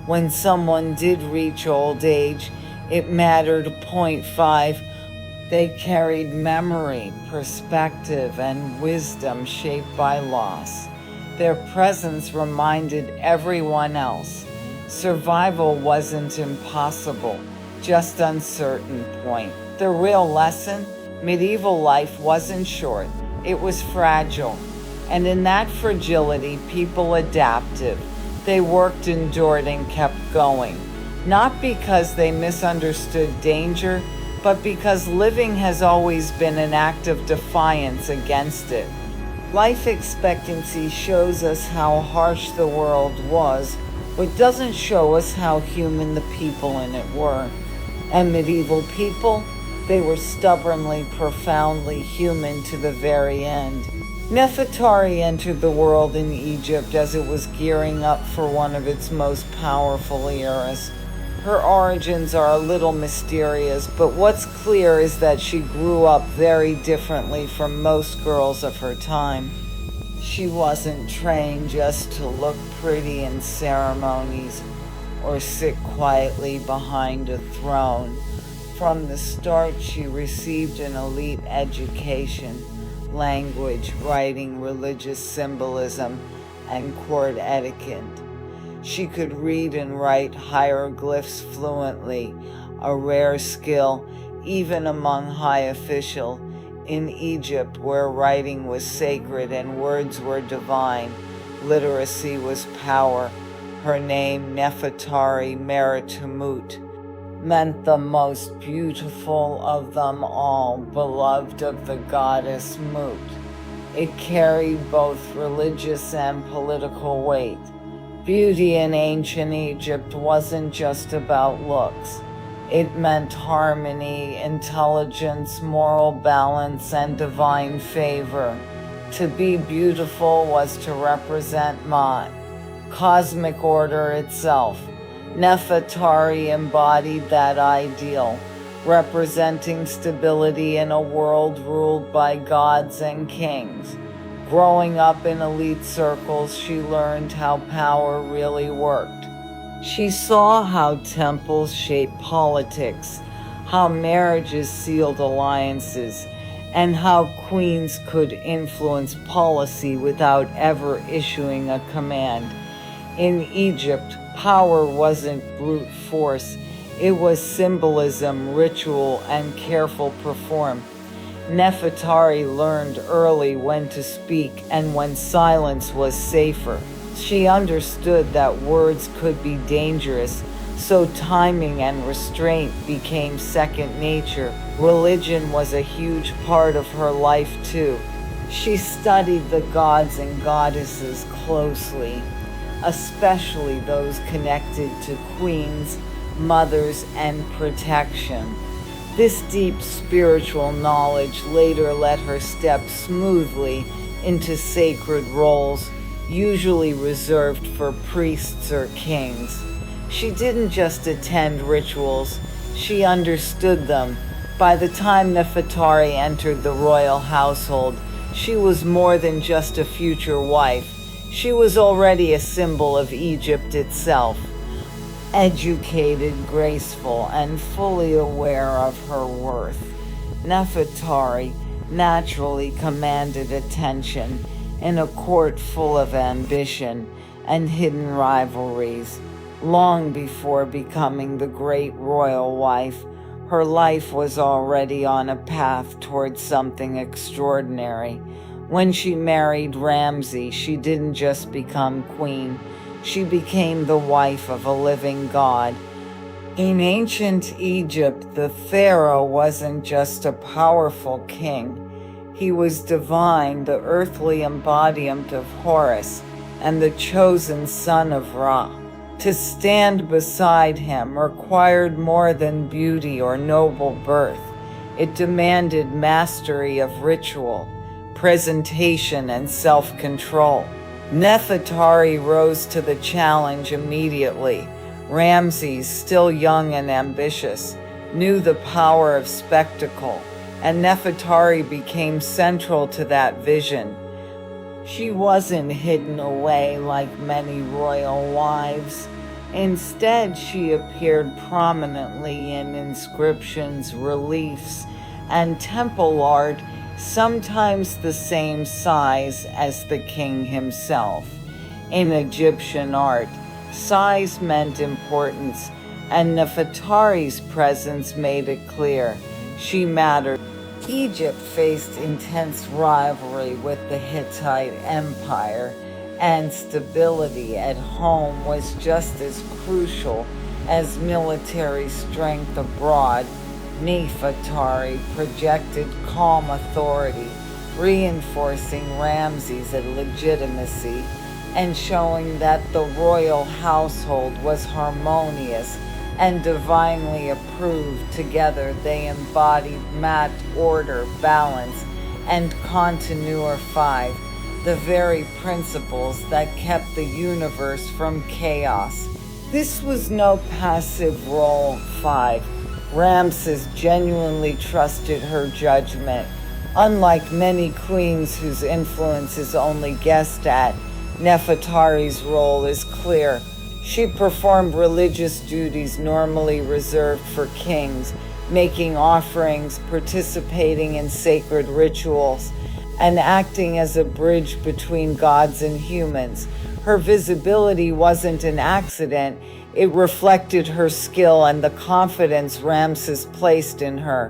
When someone did reach old age, it mattered point 0.5. They carried memory, perspective, and wisdom shaped by loss. Their presence reminded everyone else. Survival wasn't impossible, just uncertain point. The real lesson? Medieval life wasn't short. It was fragile, and in that fragility, people adapted. They worked, endured, and kept going. Not because they misunderstood danger, but because living has always been an act of defiance against it. Life expectancy shows us how harsh the world was, but doesn't show us how human the people in it were. And medieval people? They were stubbornly, profoundly human to the very end. Nefertari entered the world in Egypt as it was gearing up for one of its most powerful eras. Her origins are a little mysterious, but what's clear is that she grew up very differently from most girls of her time. She wasn't trained just to look pretty in ceremonies or sit quietly behind a throne. From the start, she received an elite education, language, writing, religious symbolism, and court etiquette. She could read and write hieroglyphs fluently, a rare skill even among high officials. In Egypt, where writing was sacred and words were divine, literacy was power. Her name, Nefertari Meritumut, meant the most beautiful of them all, beloved of the goddess Mut. It carried both religious and political weight. Beauty in ancient Egypt wasn't just about looks. It meant harmony, intelligence, moral balance, and divine favor. To be beautiful was to represent Ma'at, cosmic order itself. Nefertari embodied that ideal, representing stability in a world ruled by gods and kings. Growing up in elite circles, she learned how power really worked. She saw how temples shaped politics, how marriages sealed alliances, and how queens could influence policy without ever issuing a command. In Egypt, power wasn't brute force, it was symbolism, ritual, and careful perform. Nefertari learned early when to speak and when silence was safer. She understood that words could be dangerous, so timing and restraint became second nature. Religion was a huge part of her life too. She studied the gods and goddesses closely, especially those connected to queens, mothers, and protection. This deep spiritual knowledge later let her step smoothly into sacred roles, usually reserved for priests or kings. She didn't just attend rituals, she understood them. By the time Nefertari entered the royal household, she was more than just a future wife. She was already a symbol of Egypt itself. Educated, graceful, and fully aware of her worth, Nefertari naturally commanded attention in a court full of ambition and hidden rivalries. Long before becoming the great royal wife, her life was already on a path towards something extraordinary. When she married Ramses, she didn't just become queen, she became the wife of a living god. In ancient Egypt, the pharaoh wasn't just a powerful king. He was divine, the earthly embodiment of Horus, and the chosen son of Ra. To stand beside him required more than beauty or noble birth. It demanded mastery of ritual, presentation, and self-control. Nefertari rose to the challenge immediately. Ramses, still young and ambitious, knew the power of spectacle, and Nefertari became central to that vision. She wasn't hidden away like many royal wives. Instead, she appeared prominently in inscriptions, reliefs, and temple art, sometimes the same size as the king himself. In Egyptian art, size meant importance, and Nefertari's presence made it clear she mattered. Egypt faced intense rivalry with the Hittite Empire, and stability at home was just as crucial as military strength abroad. Nefertari projected calm authority, reinforcing Ramses' legitimacy and showing that the royal household was harmonious and divinely approved. Together they embodied mat, order, balance, and continuer five, the very principles that kept the universe from chaos. This was no passive role. 5. Ramses genuinely trusted her judgment. Unlike many queens whose influence is only guessed at, Nefertari's role is clear. She performed religious duties normally reserved for kings, making offerings, participating in sacred rituals, and acting as a bridge between gods and humans. Her visibility wasn't an accident, it reflected her skill and the confidence Ramses placed in her.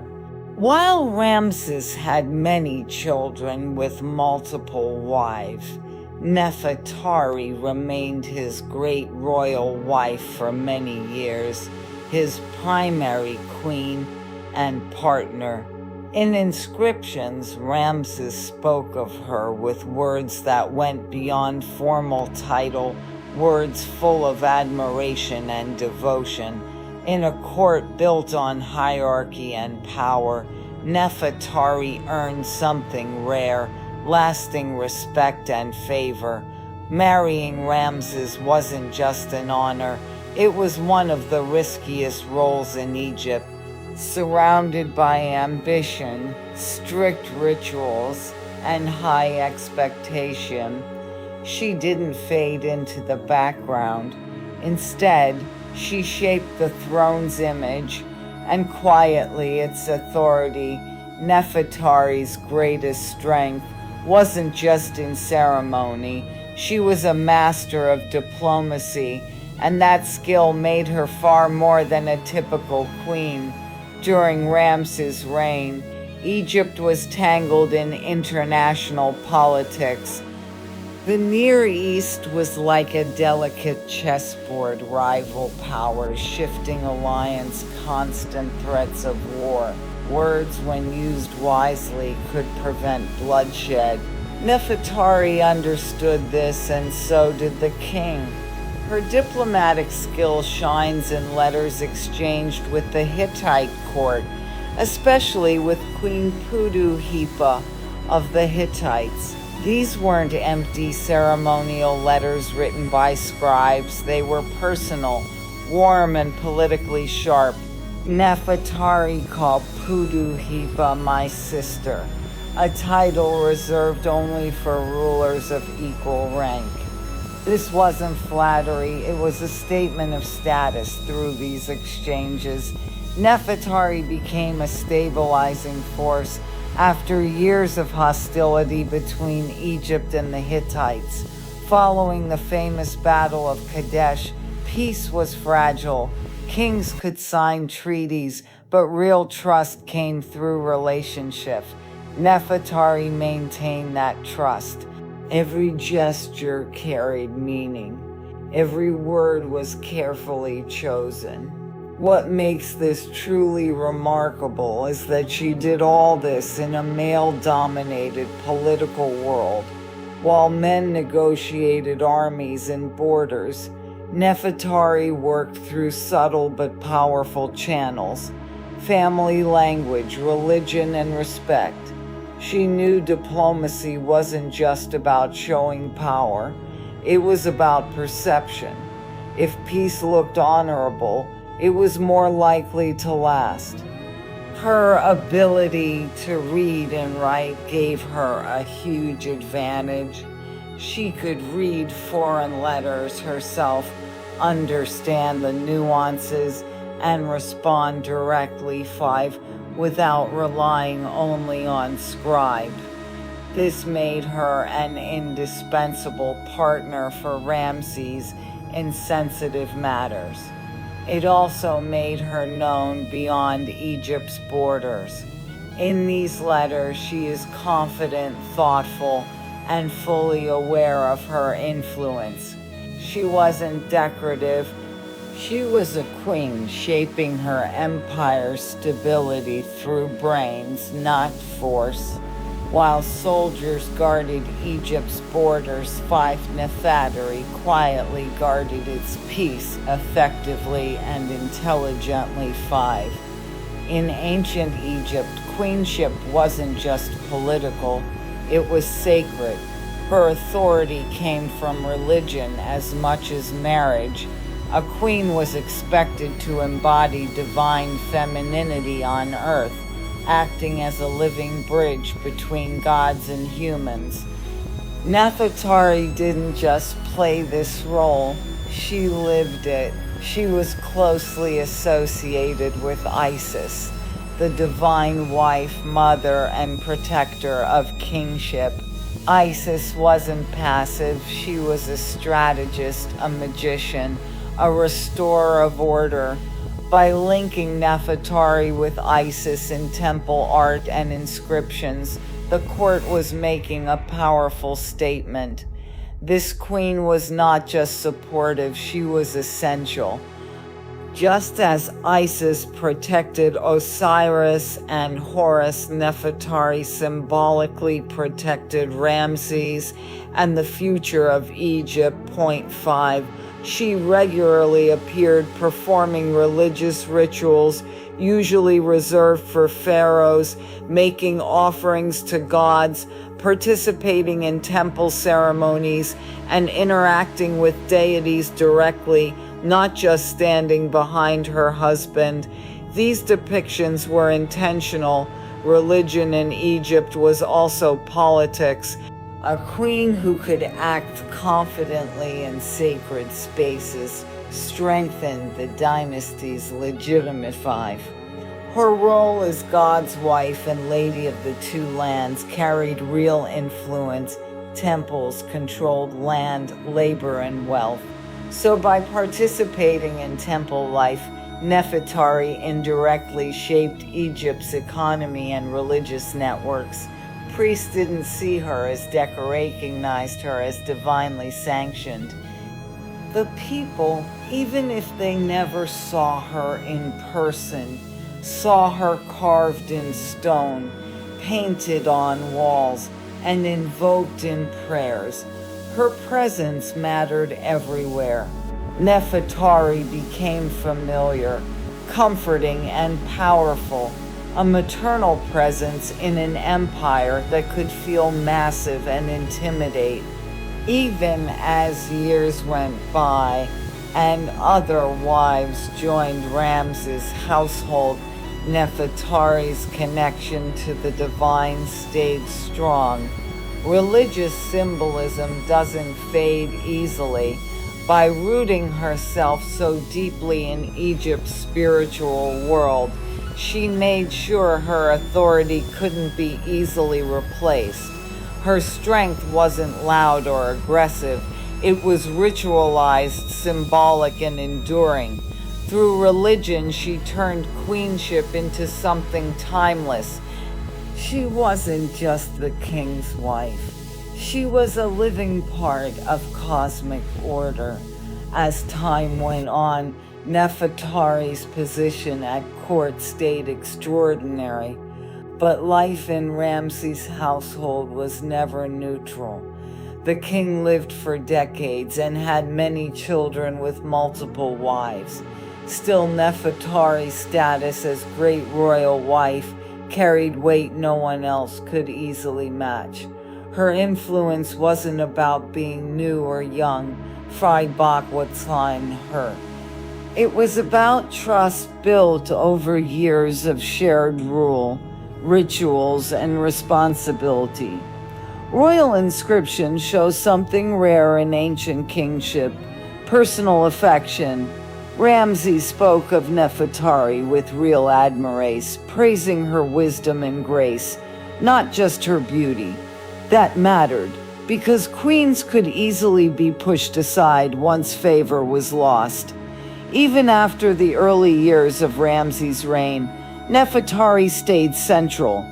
While Ramses had many children with multiple wives, Nefertari remained his great royal wife for many years, his primary queen and partner. In inscriptions, Ramses spoke of her with words that went beyond formal title, words full of admiration and devotion. In a court built on hierarchy and power, Nefertari earned something rare, lasting respect and favor. Marrying Ramses wasn't just an honor, it was one of the riskiest roles in Egypt. Surrounded by ambition, strict rituals, and high expectation, she didn't fade into the background. Instead, she shaped the throne's image, and quietly its authority. Nefertari's greatest strength wasn't just in ceremony. She was a master of diplomacy, and that skill made her far more than a typical queen. During Ramses' reign, Egypt was tangled in international politics. The Near East was like a delicate chessboard, rival powers, shifting alliance, constant threats of war. Words, when used wisely, could prevent bloodshed. Nefertari understood this, and so did the king. Her diplomatic skill shines in letters exchanged with the Hittite court, especially with Queen Pudu-Hipa of the Hittites. These weren't empty ceremonial letters written by scribes. They were personal, warm, and politically sharp. Nefertari called Pudu-Hipa "my sister," a title reserved only for rulers of equal rank. This wasn't flattery, it was a statement of status. Through these exchanges, Nefertari became a stabilizing force. After years of hostility between Egypt and the Hittites, following the famous Battle of Kadesh, peace was fragile. Kings could sign treaties, but real trust came through relationship. Nefertari maintained that trust. Every gesture carried meaning. Every word was carefully chosen. What makes this truly remarkable is that she did all this in a male-dominated political world. While men negotiated armies and borders, Nefertari worked through subtle but powerful channels: family, language, religion, and respect. She knew diplomacy wasn't just about showing power, it was about perception. If peace looked honorable, it was more likely to last. Her ability to read and write gave her a huge advantage. She could read foreign letters herself, understand the nuances, and respond directly without relying only on scribe. This made her an indispensable partner for Ramses in sensitive matters. It also made her known beyond Egypt's borders. In these letters, she is confident, thoughtful, and fully aware of her influence. She wasn't decorative. She was a queen, shaping her empire's stability through brains, not force. While soldiers guarded Egypt's borders, Nefertari quietly guarded its peace, effectively and intelligently. In ancient Egypt, queenship wasn't just political, it was sacred. Her authority came from religion as much as marriage. A queen was expected to embody divine femininity on earth, acting as a living bridge between gods and humans. Nefertari didn't just play this role, she lived it. She was closely associated with Isis, the divine wife, mother, and protector of kingship. Isis wasn't passive, she was a strategist, a magician, a restorer of order. By linking Nefertari with Isis in temple art and inscriptions, the court was making a powerful statement. This queen was not just supportive, she was essential. Just as Isis protected Osiris and Horus, Nefertari symbolically protected Ramses and the future of Egypt. 5. She regularly appeared performing religious rituals, usually reserved for pharaohs, making offerings to gods, participating in temple ceremonies, and interacting with deities directly, not just standing behind her husband. These depictions were intentional. Religion in Egypt was also politics. A queen who could act confidently in sacred spaces strengthened the dynasty's legitimate five. Her role as God's wife and Lady of the Two Lands carried real influence. Temples controlled land, labor, and wealth. So by participating in temple life, Nefertari indirectly shaped Egypt's economy and religious networks. Priests didn't see her as decorated, recognized her as divinely sanctioned. The people, even if they never saw her in person, saw her carved in stone, painted on walls, and invoked in prayers. Her presence mattered everywhere. Nefertari became familiar, comforting, and powerful, a maternal presence in an empire that could feel massive and intimidate. Even as years went by and other wives joined Ramses' household, Nefertari's connection to the divine stayed strong. Religious symbolism doesn't fade easily. By rooting herself so deeply in Egypt's spiritual world, she made sure her authority couldn't be easily replaced. Her strength wasn't loud or aggressive. It was ritualized, symbolic, and enduring. Through religion, she turned queenship into something timeless. She wasn't just the king's wife. She was a living part of cosmic order. As time went on, Nefertari's position at court stayed extraordinary, but life in Ramses' household was never neutral. The king lived for decades and had many children with multiple wives. Still, Nefertari's status as great royal wife carried weight no one else could easily match. Her influence wasn't about being new or young, Freibach would sign her. It was about trust built over years of shared rule, rituals, and responsibility. Royal inscriptions show something rare in ancient kingship: personal affection. Ramses spoke of Nefertari with real admiration, praising her wisdom and grace, not just her beauty. That mattered, because queens could easily be pushed aside once favor was lost. Even after the early years of Ramses' reign, Nefertari stayed central.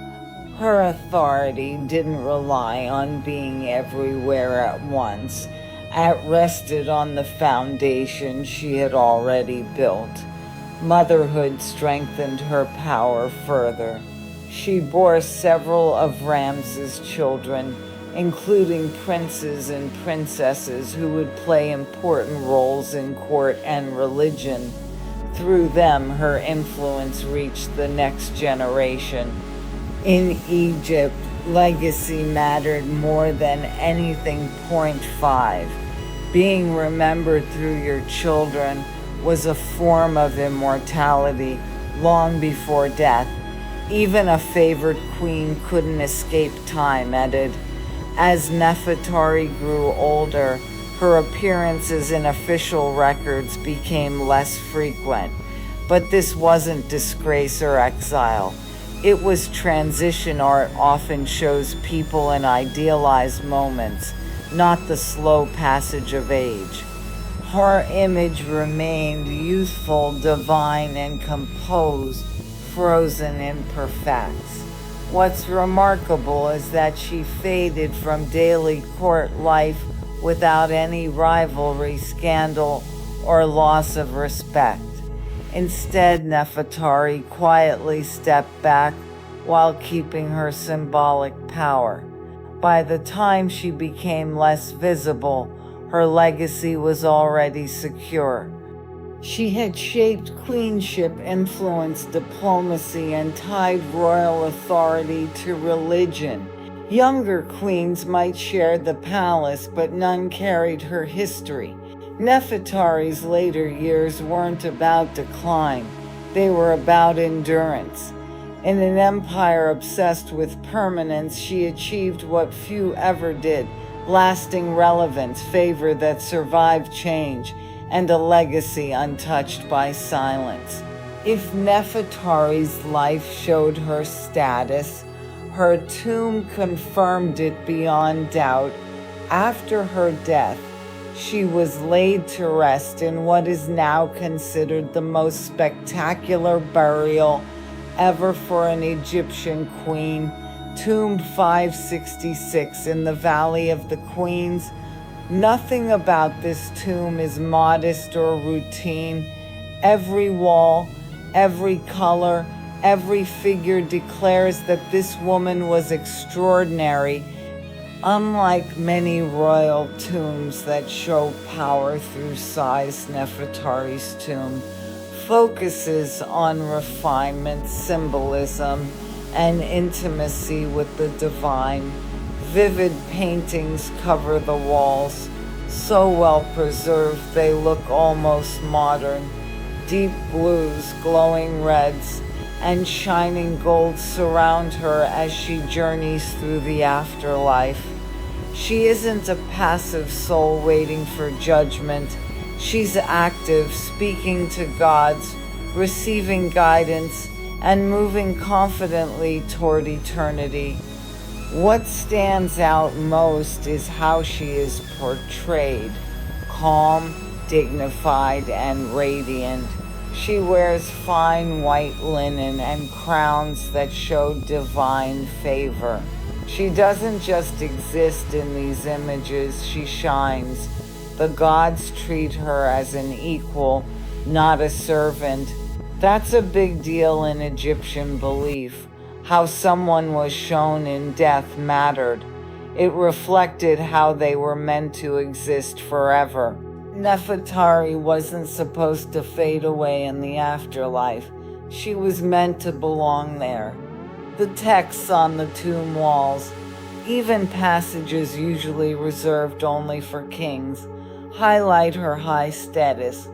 Her authority didn't rely on being everywhere at once. It rested on the foundation she had already built. Motherhood strengthened her power further. She bore several of Ramses' children, including princes and princesses who would play important roles in court and religion. Through them, her influence reached the next generation. In Egypt, legacy mattered more than anything. Point 5. Being remembered through your children was a form of immortality long before death. Even a favored queen couldn't escape time, added. As Nefertari grew older, her appearances in official records became less frequent. But this wasn't disgrace or exile. It was transition. Art often shows people in idealized moments, not the slow passage of age. Her image remained youthful, divine, and composed, frozen in perfects. What's remarkable is that she faded from daily court life without any rivalry, scandal, or loss of respect. Instead, Nefertari quietly stepped back while keeping her symbolic power. By the time she became less visible, her legacy was already secure. She had shaped queenship, influenced diplomacy, and tied royal authority to religion. Younger queens might share the palace, but none carried her history. Nefertari's later years weren't about decline, they were about endurance. In an empire obsessed with permanence, she achieved what few ever did: lasting relevance, favor that survived change, and a legacy untouched by silence. If Nefertari's life showed her status, her tomb confirmed it beyond doubt. After her death, she was laid to rest in what is now considered the most spectacular burial ever for an Egyptian queen, Tomb 566 in the Valley of the Queens. Nothing about this tomb is modest or routine. Every wall, every color, every figure declares that this woman was extraordinary. Unlike many royal tombs that show power through size, Nefertari's tomb focuses on refinement, symbolism, and intimacy with the divine. Vivid paintings cover the walls, so well preserved they look almost modern. Deep blues, glowing reds, and shining gold surround her as she journeys through the afterlife. She isn't a passive soul waiting for judgment. She's active, speaking to gods, receiving guidance, and moving confidently toward eternity. What stands out most is how she is portrayed, calm, dignified, and radiant. She wears fine white linen and crowns that show divine favor. She doesn't just exist in these images, she shines. The gods treat her as an equal, not a servant. That's a big deal in Egyptian belief. How someone was shown in death mattered. It reflected how they were meant to exist forever. Nefertari wasn't supposed to fade away in the afterlife. She was meant to belong there. The texts on the tomb walls, even passages usually reserved only for kings, highlight her high status.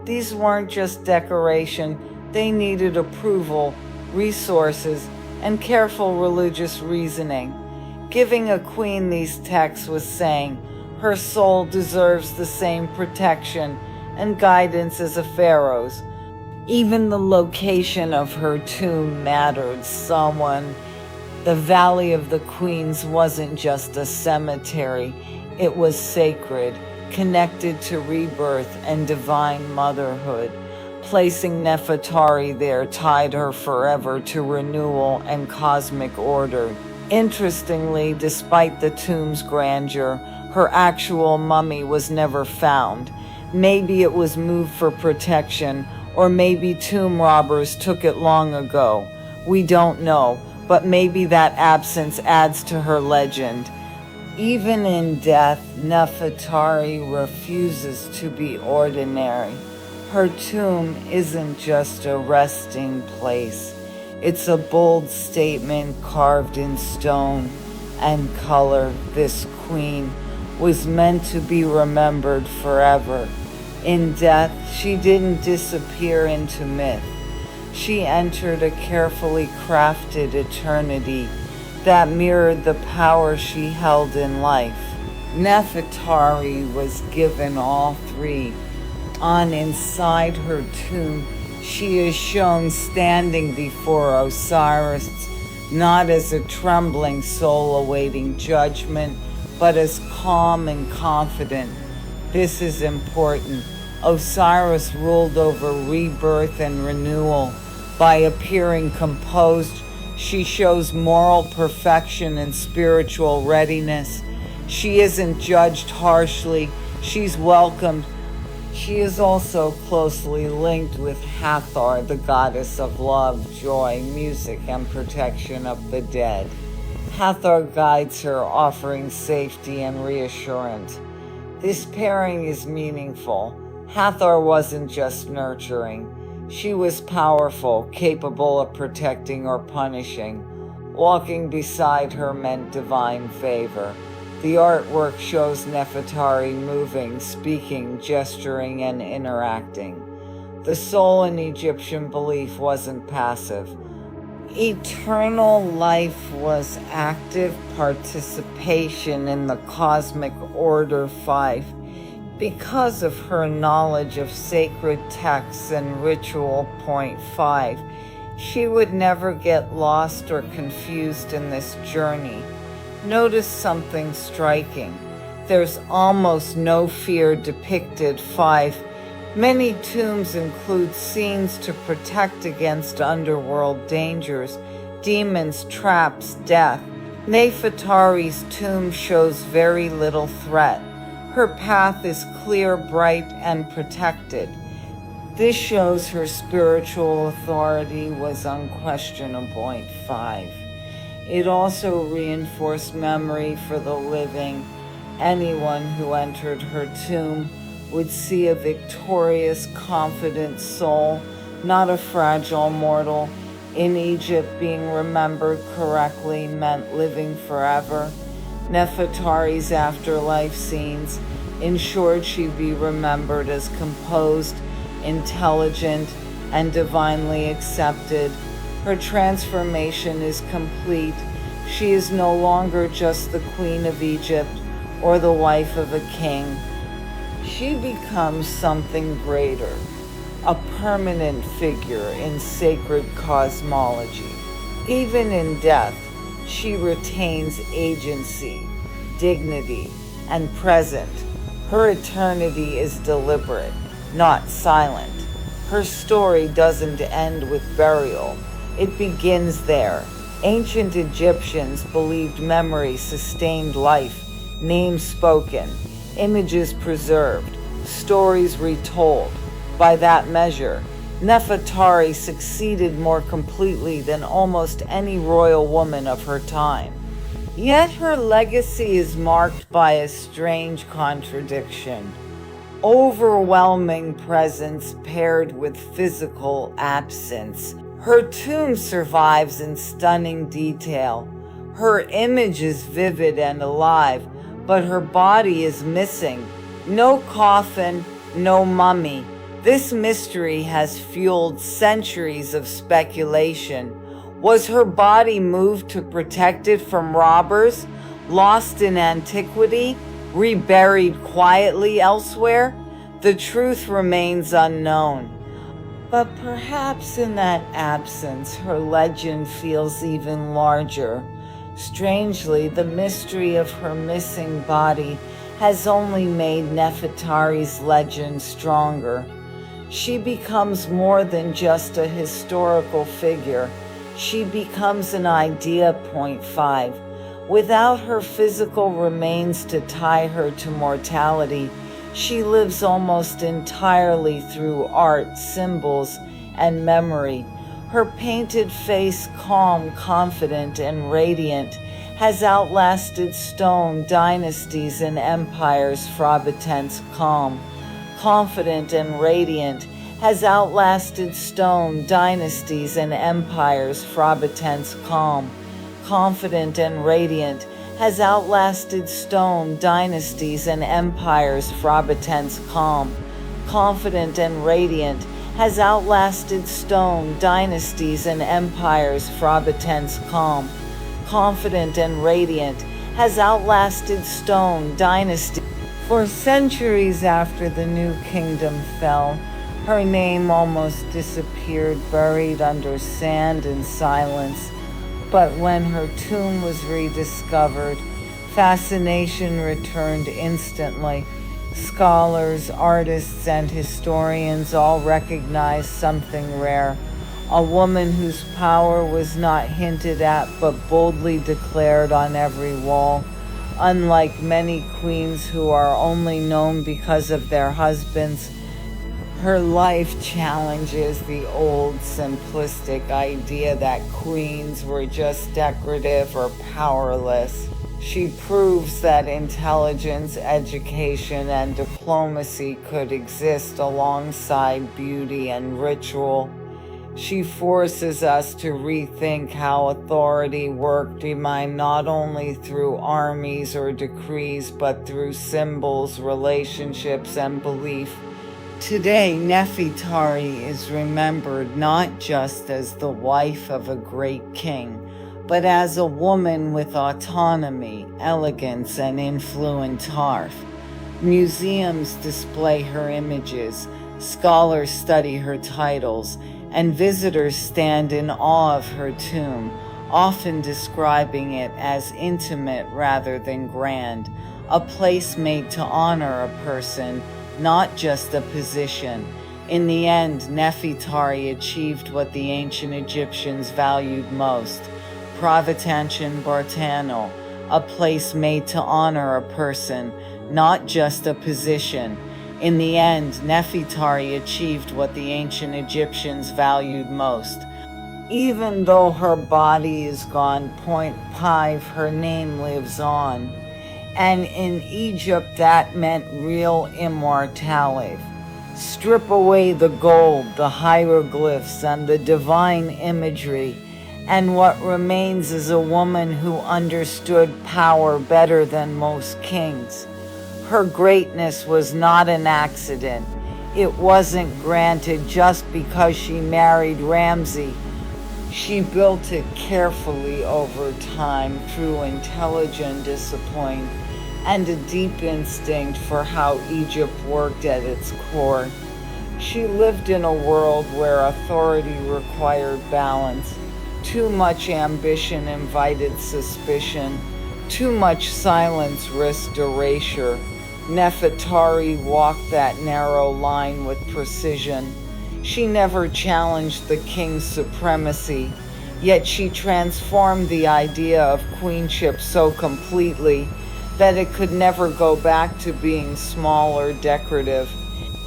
These weren't just decoration, they needed approval, resources, and careful religious reasoning. Giving a queen these texts was saying her soul deserves the same protection and guidance as a pharaoh's. Even the location of her tomb mattered. The Valley of the Queens wasn't just a cemetery, it was sacred, connected to rebirth and divine motherhood. Placing Nefertari there tied her forever to renewal and cosmic order. Interestingly, despite the tomb's grandeur, her actual mummy was never found. Maybe it was moved for protection, or maybe tomb robbers took it long ago. We don't know, but maybe that absence adds to her legend. Even in death, Nefertari refuses to be ordinary. Her tomb isn't just a resting place. It's a bold statement carved in stone and color. This queen was meant to be remembered forever. In death, she didn't disappear into myth. She entered a carefully crafted eternity that mirrored the power she held in life. Nefertari was given all three. On inside her tomb, she is shown standing before Osiris, not as a trembling soul awaiting judgment, but as calm and confident. This is important. Osiris ruled over rebirth and renewal. By appearing composed, she shows moral perfection and spiritual readiness. She isn't judged harshly, she's welcomed. She is also closely linked with Hathor, the goddess of love, joy, music, and protection of the dead. Hathor guides her, offering safety and reassurance. This pairing is meaningful. Hathor wasn't just nurturing. She was powerful, capable of protecting or punishing. Walking beside her meant divine favor. The artwork shows Nefertari moving, speaking, gesturing, and interacting. The soul in Egyptian belief wasn't passive. Eternal life was active participation in the cosmic order 5. Because of her knowledge of sacred texts and ritual. Point 5, she would never get lost or confused in this journey. Notice something striking. There's almost no fear depicted. 5. Many tombs include scenes to protect against underworld dangers, demons, traps, death. Nefertari's tomb shows very little threat. Her path is clear, bright, and protected. This shows her spiritual authority was unquestionable. 5. It also reinforced memory for the living. Anyone who entered her tomb would see a victorious, confident soul, not a fragile mortal. In Egypt, being remembered correctly meant living forever. Nefertari's afterlife scenes ensured she be remembered as composed, intelligent, and divinely accepted. Her transformation is complete. She is no longer just the Queen of Egypt or the wife of a king. She becomes something greater, a permanent figure in sacred cosmology. Even in death, she retains agency, dignity, and present. Her eternity is deliberate, not silent. Her story doesn't end with burial. It begins there. Ancient Egyptians believed memory sustained life, names spoken, images preserved, stories retold. By that measure, Nefertari succeeded more completely than almost any royal woman of her time. Yet her legacy is marked by a strange contradiction. Overwhelming presence paired with physical absence. Her tomb survives in stunning detail. Her image is vivid and alive, but her body is missing. No coffin, no mummy. This mystery has fueled centuries of speculation. Was her body moved to protect it from robbers, lost in antiquity, reburied quietly elsewhere? The truth remains unknown. But perhaps in that absence, her legend feels even larger. Strangely, the mystery of her missing body has only made Nefertari's legend stronger. She becomes more than just a historical figure. She becomes an idea. Point 5. Without her physical remains to tie her to mortality, she lives almost entirely through art, symbols, and memory. Her painted face, calm, confident, and radiant, has outlasted stone dynasties and empires. Frabatense calm, confident, and radiant, has outlasted stone dynasties and empires. Frabatense calm, confident, and radiant, has outlasted stone dynasties and empires. Frabatense calm, confident, and radiant, has outlasted stone dynasties and empires. Frabatense calm, confident, and radiant, has outlasted stone dynasties. For centuries after the New Kingdom fell, her name almost disappeared, buried under sand and silence. But when her tomb was rediscovered, fascination returned instantly. Scholars, artists, and historians all recognized something rare. A woman whose power was not hinted at but boldly declared on every wall. Unlike many queens who are only known because of their husbands, her life challenges the old simplistic idea that queens were just decorative or powerless. She proves that intelligence, education, and diplomacy could exist alongside beauty and ritual. She forces us to rethink how authority worked, defined not only through armies or decrees, but through symbols, relationships, and belief. Today, Nefertari is remembered not just as the wife of a great king, but as a woman with autonomy, elegance, and influence. Museums display her images, scholars study her titles, and visitors stand in awe of her tomb, often describing it as intimate rather than grand, a place made to honor a person, not just a position. In the end, Nefertari achieved what the ancient Egyptians valued most, Provitantian Bartano, a place made to honor a person, not just a position. In the end, Nefertari achieved what the ancient Egyptians valued most. Even though her body is gone, point 5, her name lives on. And in Egypt, that meant real immortality. Strip away the gold, the hieroglyphs, and the divine imagery, and what remains is a woman who understood power better than most kings. Her greatness was not an accident. It wasn't granted just because she married Ramses. She built it carefully over time through intelligent discipline and a deep instinct for how Egypt worked at its core. She lived in a world where authority required balance. Too much ambition invited suspicion. Too much silence risked erasure. Nefertari walked that narrow line with precision. She never challenged the king's supremacy, yet she transformed the idea of queenship so completely that it could never go back to being small or decorative.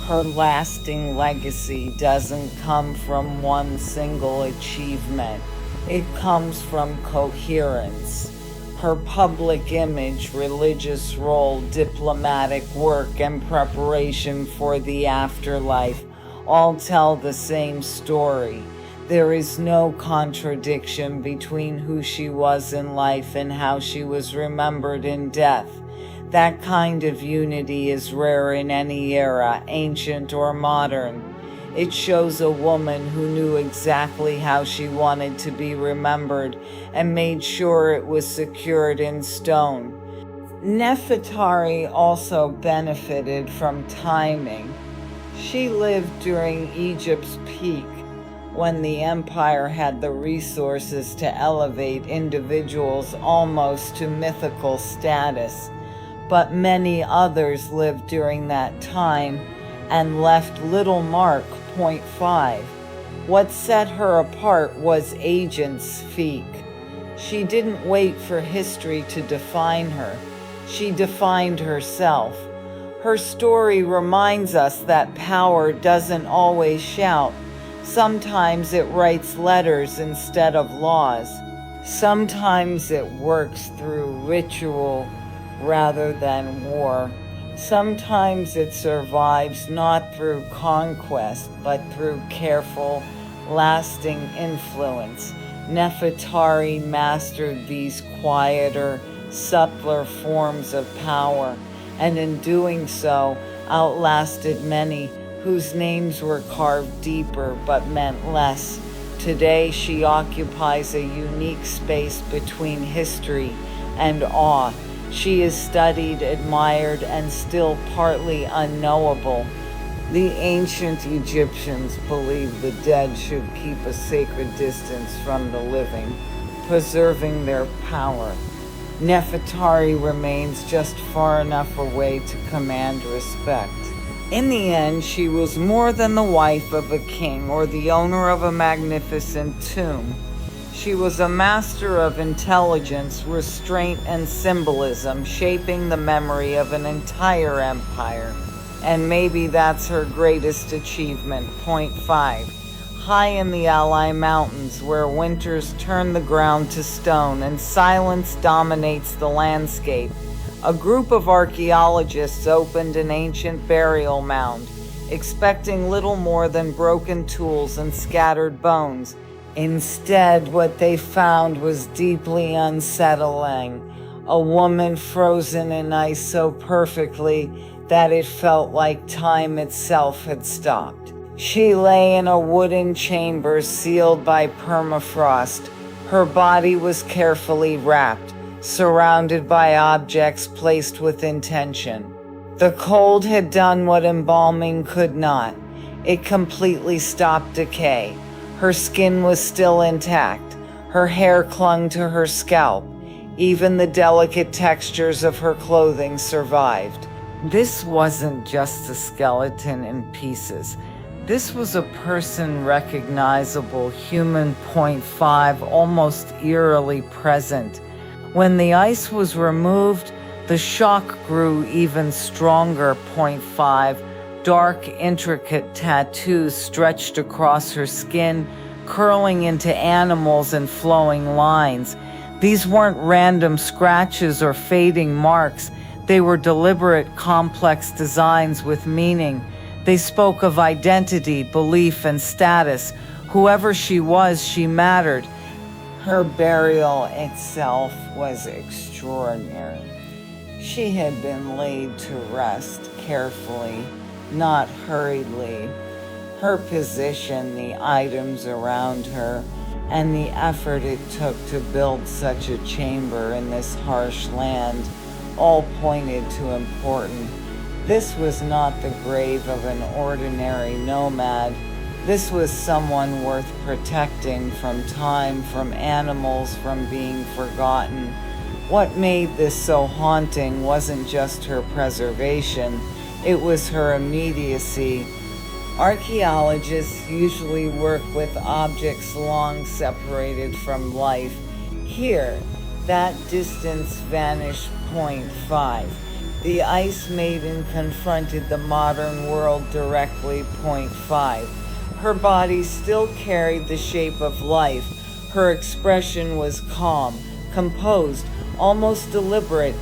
Her lasting legacy doesn't come from one single achievement. It comes from coherence. Her public image, religious role, diplomatic work, and preparation for the afterlife all tell the same story. There is no contradiction between who she was in life and how she was remembered in death. That kind of unity is rare in any era, ancient or modern. It shows a woman who knew exactly how she wanted to be remembered and made sure it was secured in stone. Nefertari also benefited from timing. She lived during Egypt's peak, when the empire had the resources to elevate individuals almost to mythical status. But many others lived during that time and left little mark. Point 5. What set her apart was agent's speak. She didn't wait for history to define her. She defined herself. Her story reminds us that power doesn't always shout. Sometimes it writes letters instead of laws. Sometimes it works through ritual rather than war. Sometimes it survives not through conquest, but through careful, lasting influence. Nefertari mastered these quieter, subtler forms of power, and in doing so, outlasted many whose names were carved deeper but meant less. Today, she occupies a unique space between history and awe. She is studied, admired, and still partly unknowable. The ancient Egyptians believed the dead should keep a sacred distance from the living, preserving their power. Nefertari remains just far enough away to command respect. In the end, she was more than the wife of a king or the owner of a magnificent tomb. She was a master of intelligence, restraint, and symbolism, shaping the memory of an entire empire. And maybe that's her greatest achievement. Point 5. High in the Alai Mountains, where winters turn the ground to stone and silence dominates the landscape, a group of archaeologists opened an ancient burial mound, expecting little more than broken tools and scattered bones. Instead, what they found was deeply unsettling. A woman frozen in ice so perfectly that it felt like time itself had stopped. She lay in a wooden chamber sealed by permafrost. Her body was carefully wrapped, surrounded by objects placed with intention. The cold had done what embalming could not. It completely stopped decay. Her skin was still intact. Her hair clung to her scalp. Even the delicate textures of her clothing survived. This wasn't just a skeleton in pieces. This was a person recognizable, human. Point 5, almost eerily present. When the ice was removed, the shock grew even stronger. Point 5, dark, intricate tattoos stretched across her skin, curling into animals and flowing lines. These weren't random scratches or fading marks. They were deliberate, complex designs with meaning. They spoke of identity, belief, and status. Whoever she was, she mattered. Her burial itself was extraordinary. She had been laid to rest carefully, not hurriedly. Her position, the items around her, and the effort it took to build such a chamber in this harsh land all pointed to importance. This was not the grave of an ordinary nomad. This was someone worth protecting from time, from animals, from being forgotten. What made this so haunting wasn't just her preservation, it was her immediacy. Archaeologists usually work with objects long separated from life. Here, that distance vanished. Point 5. The Ice Maiden confronted the modern world directly. Point 5. Her body still carried the shape of life. Her expression was calm, composed, almost deliberate.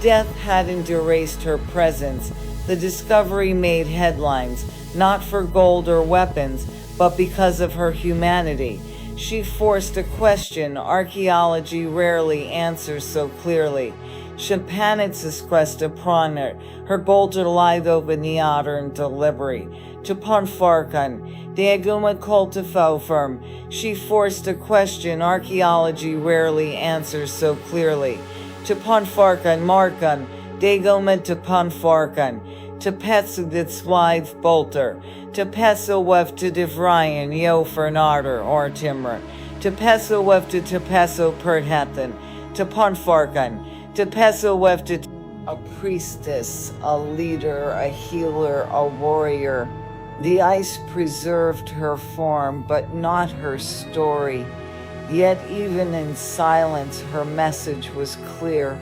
Death hadn't erased her presence. The discovery made headlines, not for gold or weapons, but because of her humanity. She forced a question archaeology rarely answers so clearly. Champanitsis questa proner, her golder lido veniater delivery. To Ponfarkan, Deaguma cultifofirm. She forced a question archaeology rarely answers so clearly. To Ponfarkan Markan, Deaguma to Ponfarkan. To Petsu dit Swive Bolter. To Peso wef to Divrian Yo Fernarder or Timmer. To Peso wef to Peso Perthathan. To Ponfarkan. To Peso wef to a priestess, a leader, a healer, a warrior. The ice preserved her form, but not her story. Yet even in silence, her message was clear.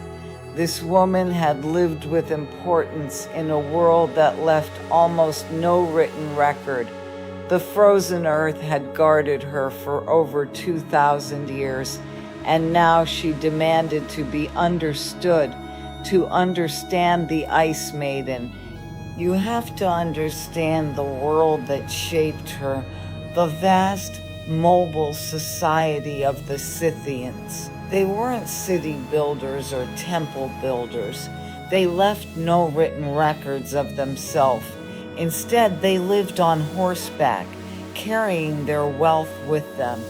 This woman had lived with importance in a world that left almost no written record. The frozen earth had guarded her for over 2,000 years, and now she demanded to be understood, to understand the Ice Maiden. You have to understand the world that shaped her, the vast, mobile society of the Scythians. They weren't city builders or temple builders. They left no written records of themselves. Instead, they lived on horseback, carrying their wealth with them,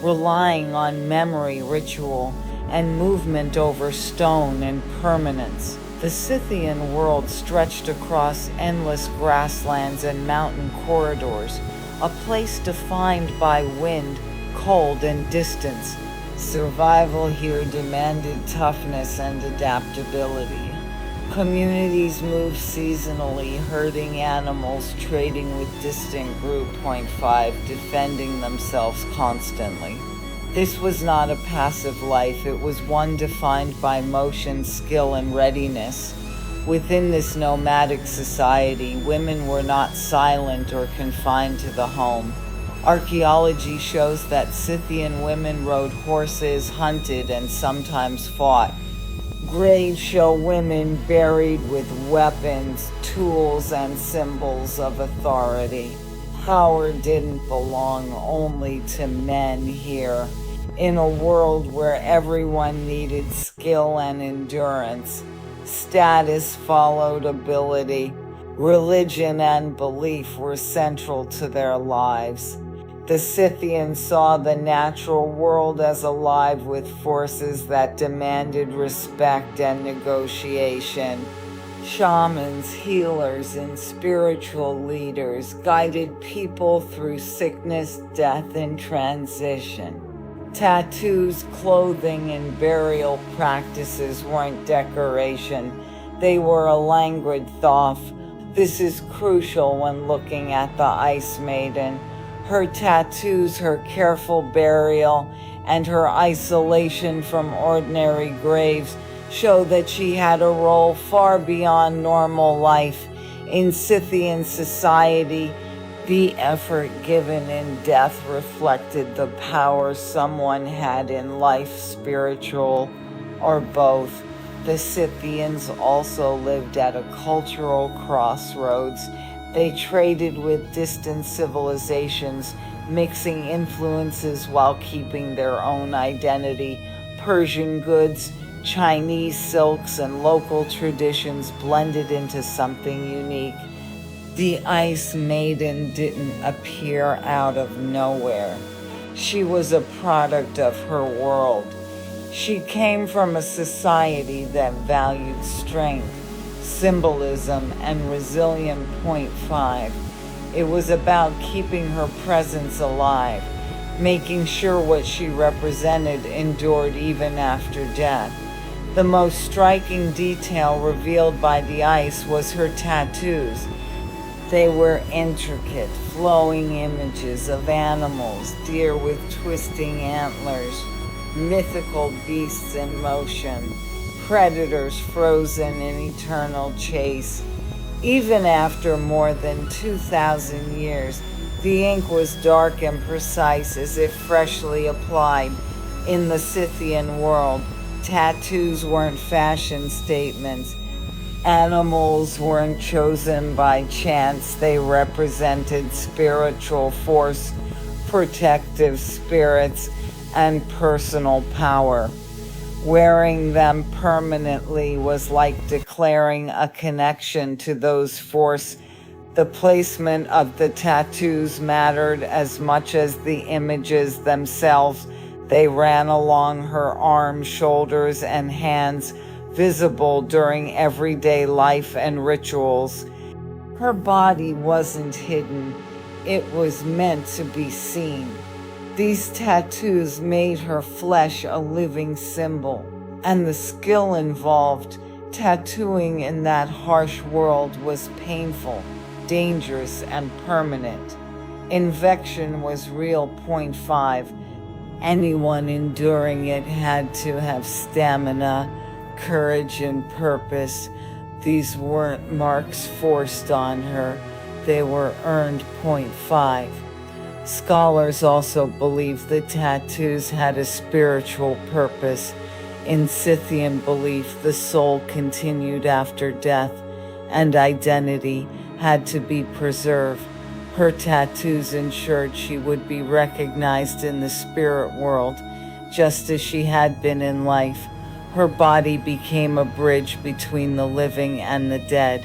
relying on memory, ritual, and movement over stone and permanence. The Scythian world stretched across endless grasslands and mountain corridors, a place defined by wind, cold, and distance. Survival here demanded toughness and adaptability. Communities moved seasonally, herding animals, trading with distant group. Point 5, defending themselves constantly. This was not a passive life, it was one defined by motion, skill, and readiness. Within this nomadic society, women were not silent or confined to the home. Archaeology shows that Scythian women rode horses, hunted, and sometimes fought. Graves show women buried with weapons, tools, and symbols of authority. Power didn't belong only to men here. In a world where everyone needed skill and endurance, status followed ability. Religion and belief were central to their lives. The Scythians saw the natural world as alive with forces that demanded respect and negotiation. Shamans, healers, and spiritual leaders guided people through sickness, death, and transition. Tattoos, clothing, and burial practices weren't decoration, they were a languid thought. This is crucial when looking at the Ice Maiden. Her tattoos, her careful burial, and her isolation from ordinary graves show that she had a role far beyond normal life. In Scythian society, the effort given in death reflected the power someone had in life, spiritual or both. The Scythians also lived at a cultural crossroads. They traded with distant civilizations, mixing influences while keeping their own identity. Persian goods, Chinese silks, and local traditions blended into something unique. The Ice Maiden didn't appear out of nowhere. She was a product of her world. She came from a society that valued strength, symbolism, and resilient. Point 5. It was about keeping her presence alive, making sure what she represented endured even after death. The most striking detail revealed by the ice was her tattoos. They were intricate, flowing images of animals, deer with twisting antlers, mythical beasts in motion, predators frozen in eternal chase. Even after more than 2,000 years, the ink was dark and precise as if freshly applied. In the Scythian world, tattoos weren't fashion statements. Animals weren't chosen by chance. They represented spiritual force, protective spirits, and personal power. Wearing them permanently was like declaring a connection to those forces. The placement of the tattoos mattered as much as the images themselves. They ran along her arms, shoulders, and hands, visible during everyday life and rituals. Her body wasn't hidden, it was meant to be seen. These tattoos made her flesh a living symbol, and the skill involved tattooing in that harsh world was painful, dangerous, and permanent. Infection was real. Point 5. Anyone enduring it had to have stamina, courage, and purpose. These weren't marks forced on her, they were earned. Point 5. Scholars also believe the tattoos had a spiritual purpose. In Scythian belief, the soul continued after death, and identity had to be preserved. Her tattoos ensured she would be recognized in the spirit world, just as she had been in life. Her body became a bridge between the living and the dead.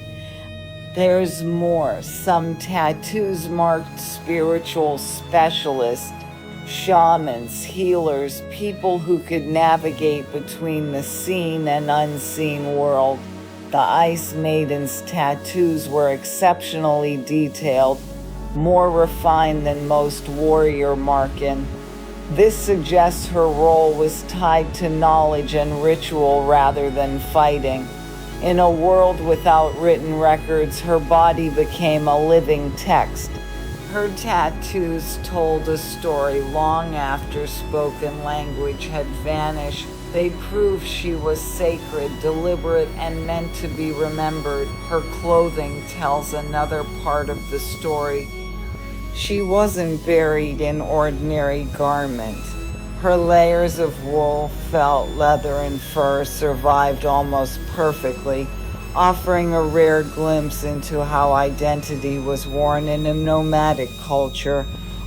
There's more. Some tattoos marked spiritual specialists, shamans, healers, people who could navigate between the seen and unseen world. The Ice Maiden's tattoos were exceptionally detailed, more refined than most warrior marking. This suggests her role was tied to knowledge and ritual rather than fighting. In a world without written records, her body became a living text. Her tattoos told a story long after spoken language had vanished. They proved she was sacred, deliberate, and meant to be remembered. Her clothing tells another part of the story. She wasn't buried in ordinary garments. Her layers of wool, felt, leather, and fur survived almost perfectly, offering a rare glimpse into how identity was worn in a nomadic culture.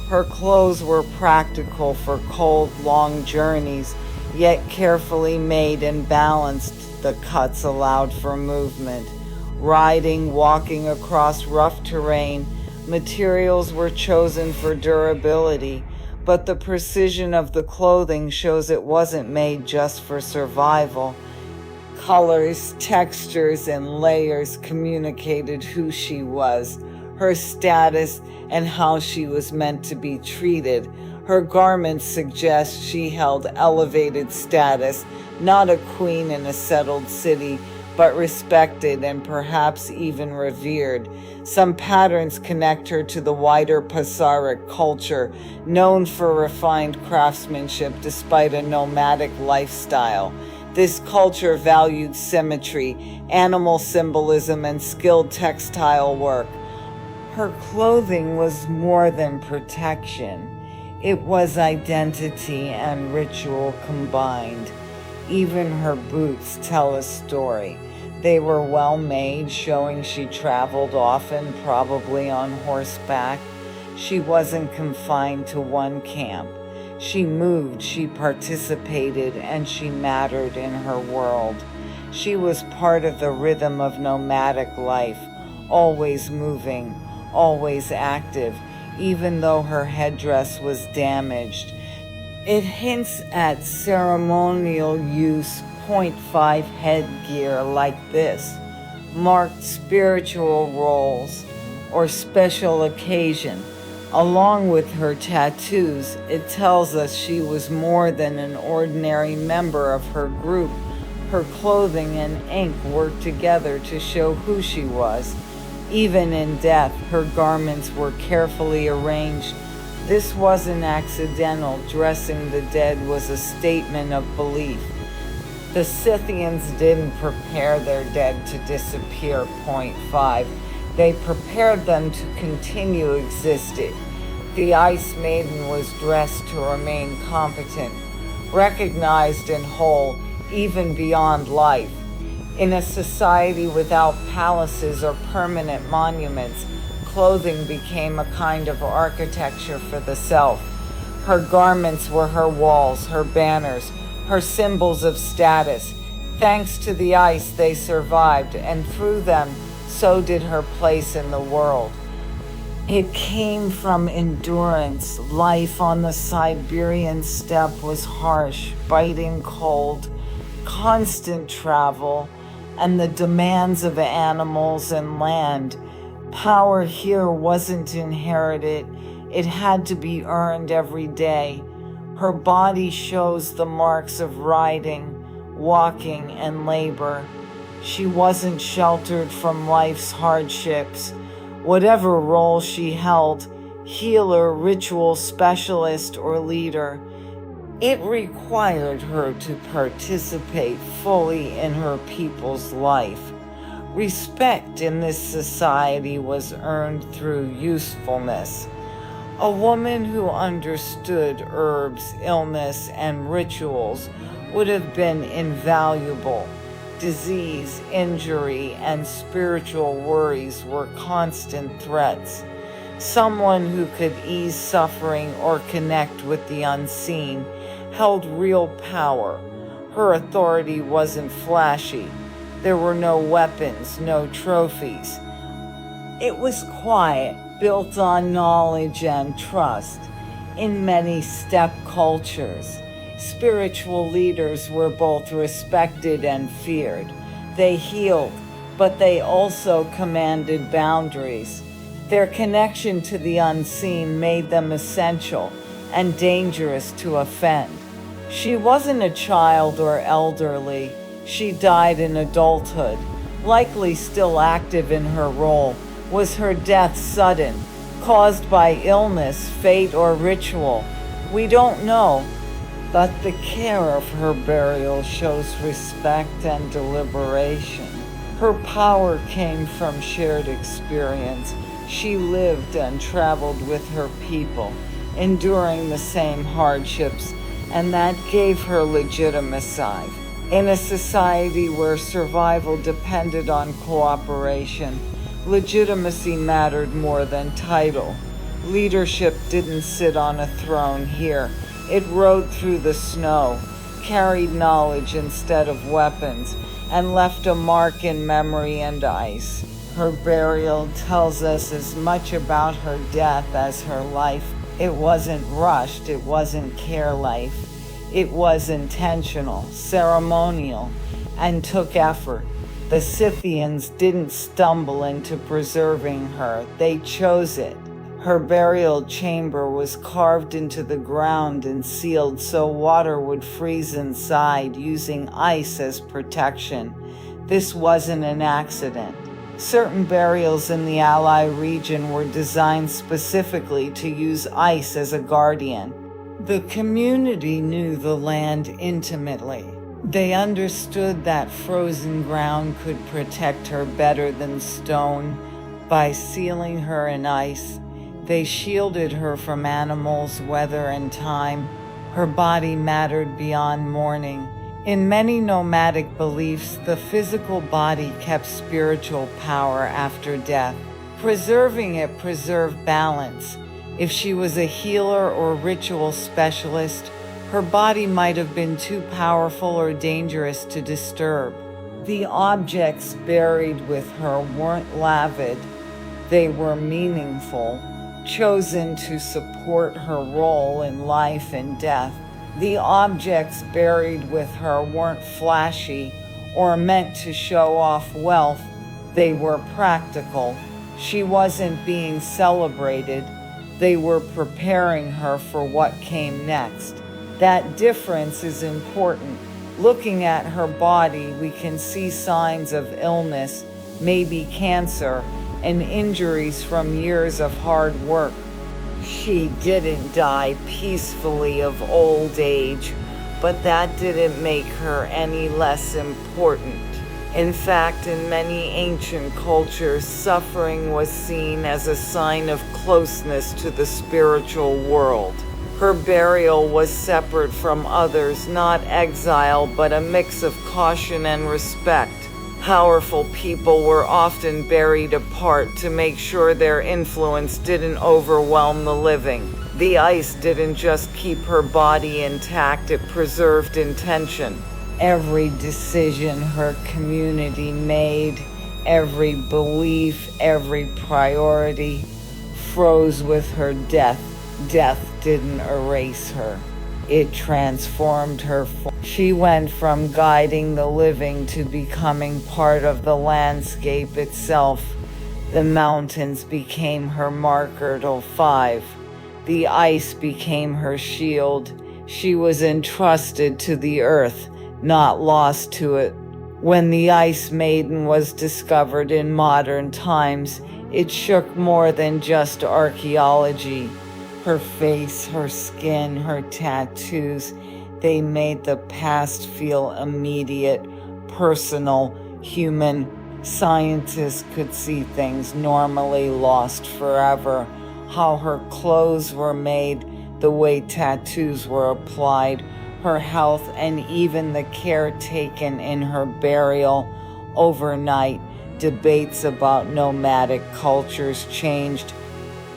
Her clothes were practical for cold, long journeys, yet carefully made and balanced. The cuts allowed for movement. Riding, walking across rough terrain, materials were chosen for durability, but the precision of the clothing shows it wasn't made just for survival. Colors, textures, and layers communicated who she was, her status, and how she was meant to be treated. Her garments suggest she held elevated status, not a queen in a settled city, but respected and perhaps even revered. Some patterns connect her to the wider Pasaric culture, known for refined craftsmanship despite a nomadic lifestyle. This culture valued symmetry, animal symbolism, and skilled textile work. Her clothing was more than protection. It was identity and ritual combined. Even her boots tell a story. They were well made, showing she traveled often, probably on horseback. She wasn't confined to one camp. She moved, she participated, and she mattered in her world. She was part of the rhythm of nomadic life, always moving, always active, even though her headdress was damaged. It hints at ceremonial use. .5 headgear like this marked spiritual roles or special occasion. Along with her tattoos, it tells us she was more than an ordinary member of her group. Her clothing and ink worked together to show who she was. Even in death, her garments were carefully arranged. This wasn't accidental. Dressing the dead was a statement of belief. The Scythians didn't prepare their dead to disappear. .5. They prepared them to continue existing. The Ice Maiden was dressed to remain competent, recognized and whole, even beyond life. In a society without palaces or permanent monuments, clothing became a kind of architecture for the self. Her garments were her walls, her banners, her symbols of status. Thanks to the ice, they survived, and through them, so did her place in the world. It came from endurance. Life on the Siberian steppe was harsh, biting cold, constant travel, and the demands of animals and land. Power here wasn't inherited. It had to be earned every day. Her body shows the marks of riding, walking, and labor. She wasn't sheltered from life's hardships. Whatever role she held, healer, ritual specialist, or leader, it required her to participate fully in her people's life. Respect in this society was earned through usefulness. A woman who understood herbs, illness, and rituals would have been invaluable. Disease, injury, and spiritual worries were constant threats. Someone who could ease suffering or connect with the unseen held real power. Her authority wasn't flashy. There were no weapons, no trophies. It was quiet, built on knowledge and trust. In many steppe cultures, spiritual leaders were both respected and feared. They healed, but they also commanded boundaries. Their connection to the unseen made them essential and dangerous to offend. She wasn't a child or elderly. She died in adulthood, likely still active in her role. Was her death sudden, caused by illness, fate, or ritual? We don't know, but the care of her burial shows respect and deliberation. Her power came from shared experience. She lived and traveled with her people, enduring the same hardships, and that gave her legitimacy. In a society where survival depended on cooperation, legitimacy mattered more than title. Leadership didn't sit on a throne here. It rode through the snow, carried knowledge instead of weapons, and left a mark in memory and ice. Her burial tells us as much about her death as her life. It wasn't rushed, it wasn't care life. It was intentional, ceremonial, and took effort. The Scythians didn't stumble into preserving her, they chose it. Her burial chamber was carved into the ground and sealed so water would freeze inside, using ice as protection. This wasn't an accident. Certain burials in the Ally region were designed specifically to use ice as a guardian. The community knew the land intimately. They understood that frozen ground could protect her better than stone. By sealing her in ice, they shielded her from animals, weather, and time. Her body mattered beyond mourning. In many nomadic beliefs, the physical body kept spiritual power after death. Preserving it preserved balance. If she was a healer or ritual specialist, her body might have been too powerful or dangerous to disturb. The objects buried with her weren't lavid, they were meaningful, chosen to support her role in life and death. The objects buried with her weren't flashy or meant to show off wealth, they were practical. She wasn't being celebrated, they were preparing her for what came next. That difference is important. Looking at her body, we can see signs of illness, maybe cancer, and injuries from years of hard work. She didn't die peacefully of old age, but that didn't make her any less important. In fact, in many ancient cultures, suffering was seen as a sign of closeness to the spiritual world. Her burial was separate from others, not exile, but a mix of caution and respect. Powerful people were often buried apart to make sure their influence didn't overwhelm the living. The ice didn't just keep her body intact, it preserved intention. Every decision her community made, every belief, every priority, froze with her death. Death didn't erase her. It transformed her. She went from guiding the living to becoming part of the landscape itself. The mountains became her marker till 5. The ice became her shield. She was entrusted to the earth, not lost to it. When the Ice Maiden was discovered in modern times, it shook more than just archaeology. Her face, her skin, her tattoos, they made the past feel immediate, personal, human. Scientists could see things normally lost forever. How her clothes were made, the way tattoos were applied, her health, and even the care taken in her burial. Overnight, debates about nomadic cultures changed.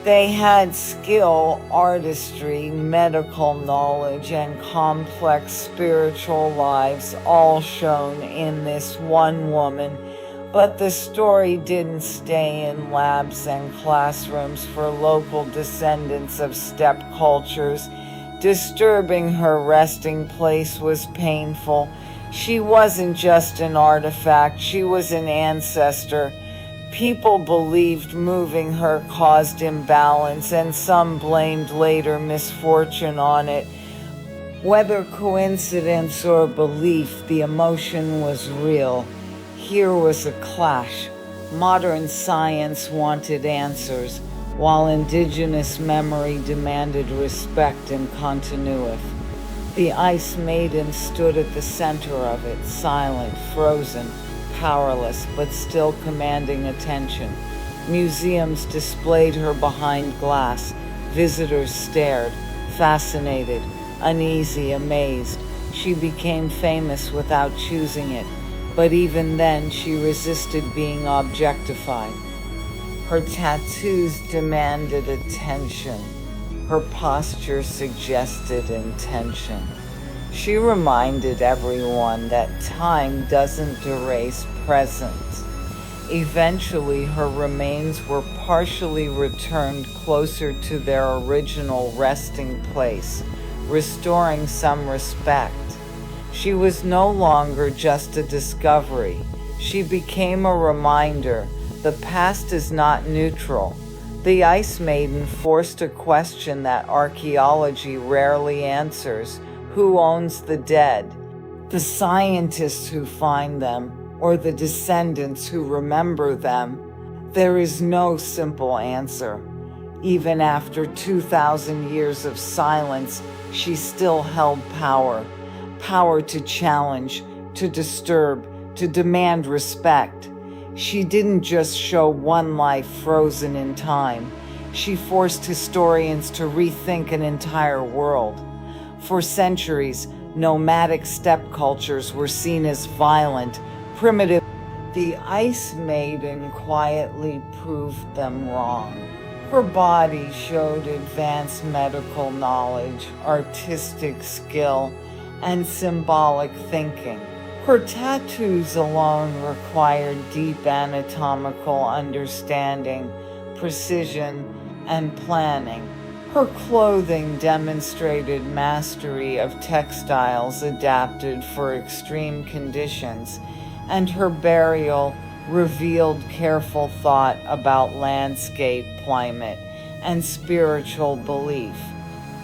They had skill, artistry, medical knowledge, and complex spiritual lives, all shown in this one woman. But the story didn't stay in labs and classrooms for local descendants of steppe cultures. Disturbing her resting place was painful. She wasn't just an artifact, she was an ancestor. People believed moving her caused imbalance, and some blamed later misfortune on it. Whether coincidence or belief, the emotion was real. Here was a clash. Modern science wanted answers, while indigenous memory demanded respect and continuity. The Ice Maiden stood at the center of it, silent, frozen, powerless, but still commanding attention. Museums displayed her behind glass. Visitors stared, fascinated, uneasy, amazed. She became famous without choosing it, but even then she resisted being objectified. Her tattoos demanded attention. Her posture suggested intention. She reminded everyone that time doesn't erase present. Eventually, her remains were partially returned closer to their original resting place, restoring some respect. She was no longer just a discovery. She became a reminder. The past is not neutral. The Ice Maiden forced a question that archaeology rarely answers. Who owns the dead? The scientists who find them, or the descendants who remember them? There is no simple answer. Even after 2,000 years of silence, she still held power. Power to challenge, to disturb, to demand respect. She didn't just show one life frozen in time. She forced historians to rethink an entire world. For centuries, nomadic steppe cultures were seen as violent, primitive. The Ice Maiden quietly proved them wrong. Her body showed advanced medical knowledge, artistic skill, and symbolic thinking. Her tattoos alone required deep anatomical understanding, precision, and planning. Her clothing demonstrated mastery of textiles adapted for extreme conditions, and her burial revealed careful thought about landscape, climate, and spiritual belief.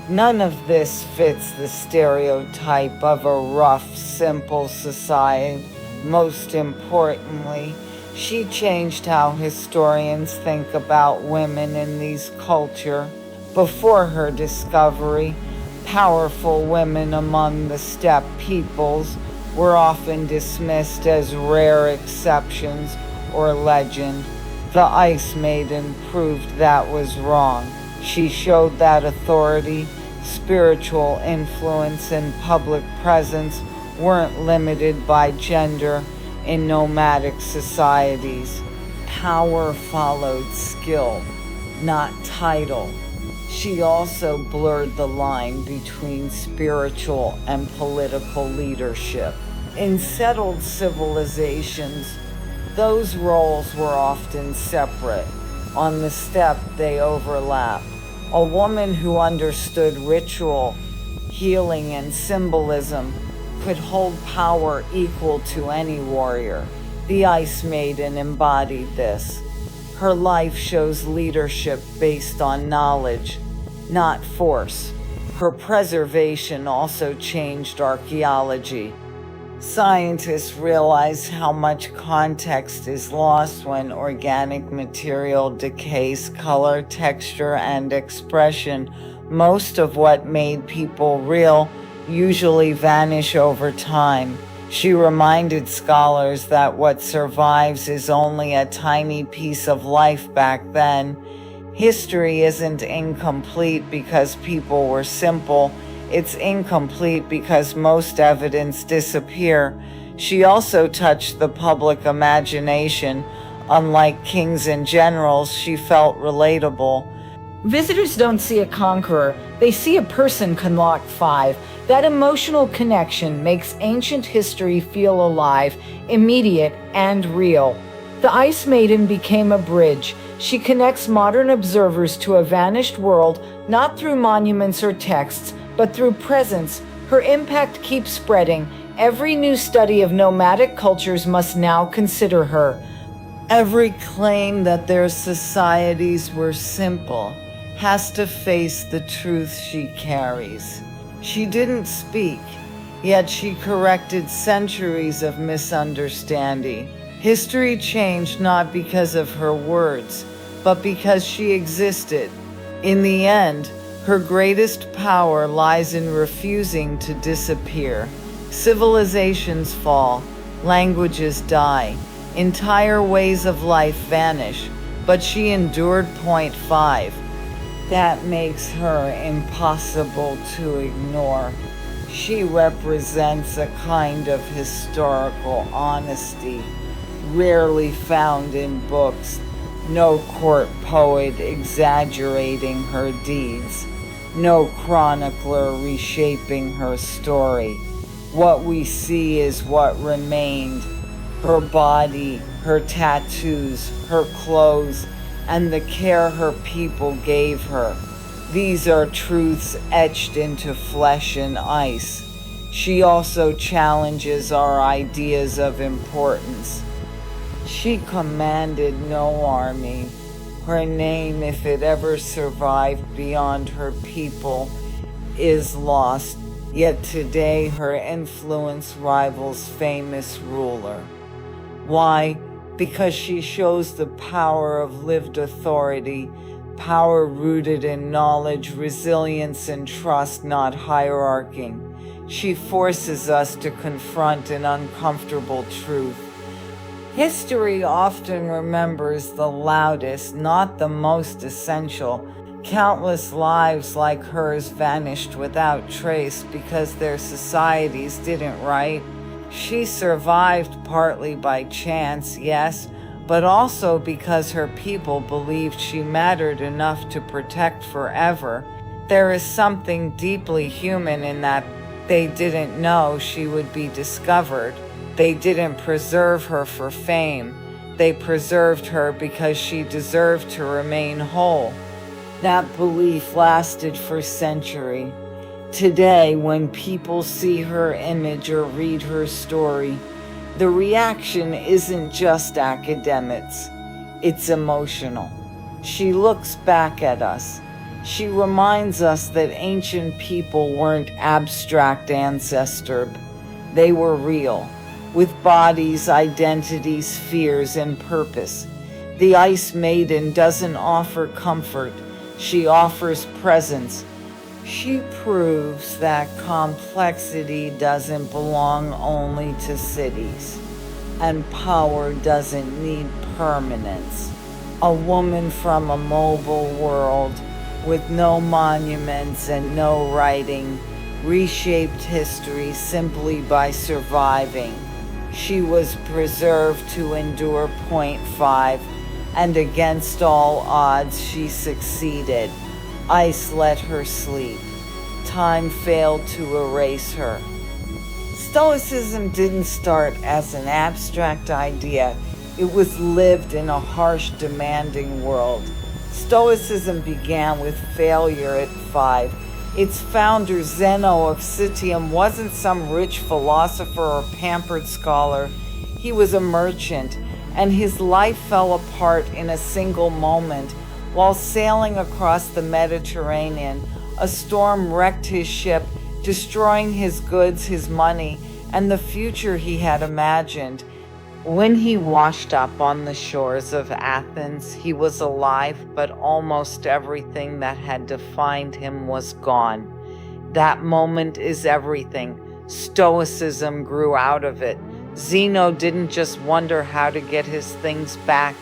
None of this fits the stereotype of a rough, simple society. Most importantly, she changed how historians think about women in these cultures. Before her discovery, powerful women among the steppe peoples were often dismissed as rare exceptions or legend. The Ice Maiden proved that was wrong. She showed that authority, spiritual influence, and public presence weren't limited by gender in nomadic societies. Power followed skill, not title. She also blurred the line between spiritual and political leadership. In settled civilizations, those roles were often separate. On the steppe, they overlap. A woman who understood ritual, healing, and symbolism could hold power equal to any warrior. The Ice Maiden embodied this. Her life shows leadership based on knowledge, not force. Her preservation also changed archaeology. Scientists realize how much context is lost when organic material decays color, texture, and expression. Most of what made people real usually vanish over time. She reminded scholars that what survives is only a tiny piece of life back then. History isn't incomplete because people were simple. It's incomplete because most evidence disappear. She also touched the public imagination. Unlike kings and generals, she felt relatable. Visitors don't see a conqueror, they see a person can lock five. That emotional connection makes ancient history feel alive, immediate, and real. The Ice Maiden became a bridge. She connects modern observers to a vanished world, not through monuments or texts, but through presence. Her impact keeps spreading. Every new study of nomadic cultures must now consider her. Every claim that their societies were simple has to face the truth she carries. She didn't speak, yet she corrected centuries of misunderstanding. History changed not because of her words, but because she existed. In the end, her greatest power lies in refusing to disappear. Civilizations fall, languages die, entire ways of life vanish, but she endured. 5. That makes her impossible to ignore. She represents a kind of historical honesty rarely found in books. No court poet exaggerating her deeds. No chronicler reshaping her story. What we see is what remained. Her body, her tattoos, her clothes, and the care her people gave her. These are truths etched into flesh and ice. She also challenges our ideas of importance. She commanded no army. Her name, if it ever survived beyond her people, is lost. Yet today her influence rivals famous ruler. Why? Because she shows the power of lived authority, power rooted in knowledge, resilience, and trust, not hierarchy. She forces us to confront an uncomfortable truth. History often remembers the loudest, not the most essential. Countless lives like hers vanished without trace because their societies didn't write. She survived partly by chance, yes, but also because her people believed she mattered enough to protect forever. There is something deeply human in that. They didn't know she would be discovered. They didn't preserve her for fame. They preserved her because she deserved to remain whole. That belief lasted for centuries. Today, when people see her image or read her story, the reaction isn't just academics, it's emotional. She looks back at us. She reminds us that ancient people weren't abstract ancestors. They were real, with bodies, identities, fears, and purpose. The Ice Maiden doesn't offer comfort, she offers presence. She proves that complexity doesn't belong only to cities, and power doesn't need permanence. A woman from a mobile world with no monuments and no writing reshaped history simply by surviving. She was preserved to endure point 5, and against all odds she succeeded. Ice let her sleep. Time failed to erase her. Stoicism didn't start as an abstract idea. It was lived in a harsh, demanding world. Stoicism began with failure at 5. Its founder, Zeno of Citium, wasn't some rich philosopher or pampered scholar. He was a merchant, and his life fell apart in a single moment. While sailing across the Mediterranean, a storm wrecked his ship, destroying his goods, his money, and the future he had imagined. When he washed up on the shores of Athens, he was alive, but almost everything that had defined him was gone. That moment is everything. Stoicism grew out of it. Zeno didn't just wonder how to get his things back.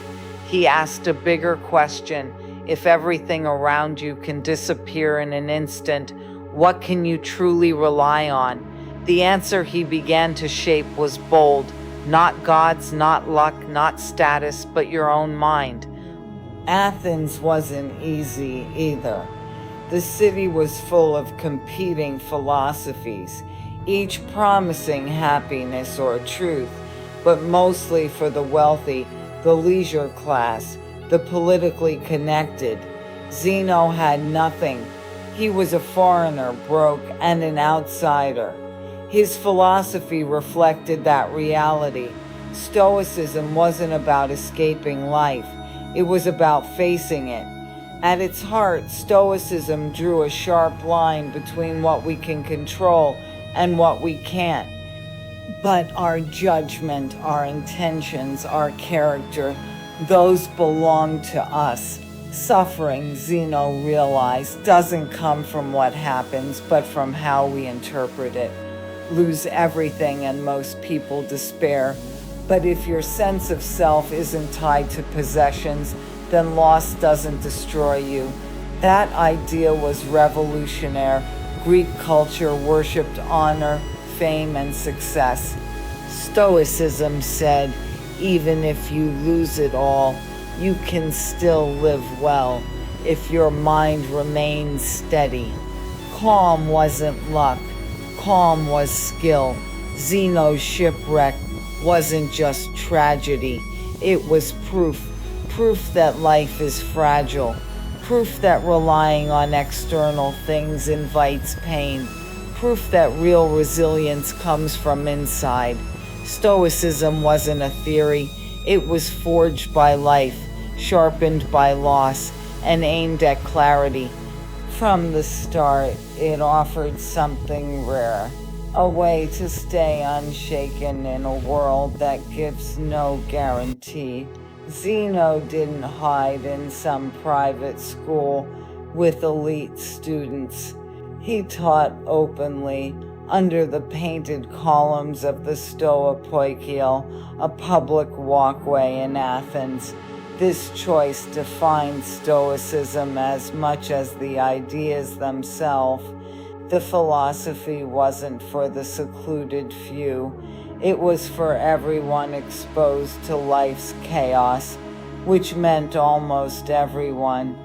He asked a bigger question. If everything around you can disappear in an instant, what can you truly rely on? The answer he began to shape was bold. Not gods, not luck, not status, but your own mind. Athens wasn't easy either. The city was full of competing philosophies, each promising happiness or truth, but mostly for the wealthy, the leisure class, the politically connected. Zeno had nothing. He was a foreigner, broke, and an outsider. His philosophy reflected that reality. Stoicism wasn't about escaping life. It was about facing it. At its heart, Stoicism drew a sharp line between what we can control and what we can't. But our judgment, our intentions, our character, those belong to us. Suffering, Zeno realized, doesn't come from what happens, but from how we interpret it. Lose everything and most people despair. But if your sense of self isn't tied to possessions, then loss doesn't destroy you. That idea was revolutionary. Greek culture worshipped honor, fame, and success. Stoicism said, even if you lose it all, you can still live well if your mind remains steady. Calm wasn't luck. Calm was skill. Zeno's shipwreck wasn't just tragedy. It was proof. Proof that life is fragile. Proof that relying on external things invites pain. proof that real resilience comes from inside. Stoicism wasn't a theory, it was forged by life, sharpened by loss, and aimed at clarity. From the start, it offered something rare, a way to stay unshaken in a world that gives no guarantee. Zeno didn't hide in some private school with elite students. He taught openly under the painted columns of the Stoa Poikion, a public walkway in Athens. This choice defined Stoicism as much as the ideas themselves. The philosophy wasn't for the secluded few. It was for everyone exposed to life's chaos, which meant almost everyone.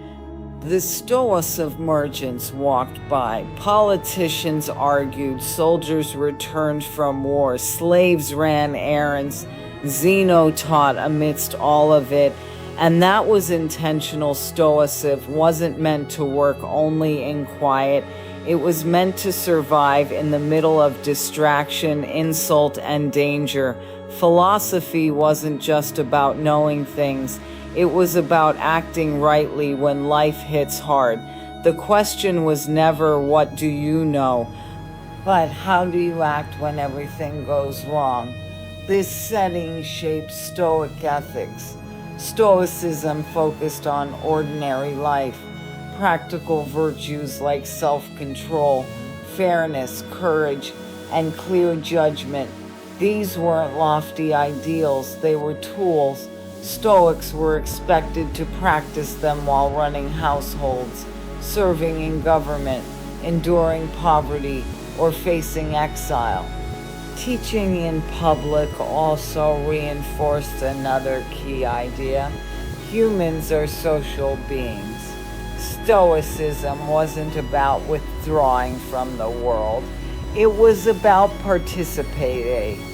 The Stoa of merchants walked by. Politicians argued. Soldiers returned from war. Slaves ran errands. Zeno taught amidst all of it. And that was intentional. Stoicism wasn't meant to work only in quiet. It was meant to survive in the middle of distraction, insult, and danger. Philosophy wasn't just about knowing things. It was about acting rightly when life hits hard. The question was never, what do you know? But how do you act when everything goes wrong? This setting shaped Stoic ethics. Stoicism focused on ordinary life, practical virtues like self-control, fairness, courage, and clear judgment. These weren't lofty ideals, they were tools. Stoics were expected to practice them while running households, serving in government, enduring poverty, or facing exile. Teaching in public also reinforced another key idea. Humans are social beings. Stoicism wasn't about withdrawing from the world. It was about participating.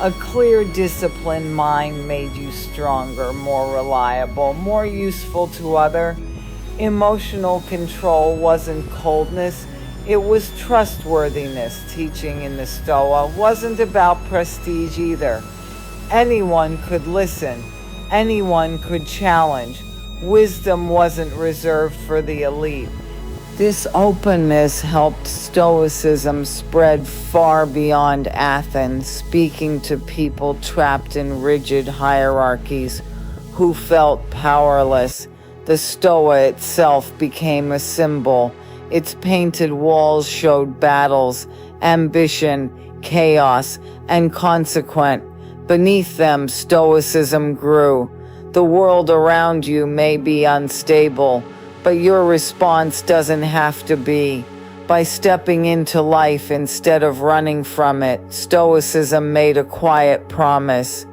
A clear, disciplined mind made you stronger, more reliable, more useful to others. Emotional control wasn't coldness, it was trustworthiness. Teaching in the Stoa wasn't about prestige either. Anyone could listen, anyone could challenge. Wisdom wasn't reserved for the elite. This openness helped Stoicism spread far beyond Athens, speaking to people trapped in rigid hierarchies who felt powerless. The Stoa itself became a symbol. Its painted walls showed battles, ambition, chaos, and consequence. Beneath them, Stoicism grew. The world around you may be unstable, but your response doesn't have to be. By stepping into life instead of running from it, Stoicism made a quiet promise.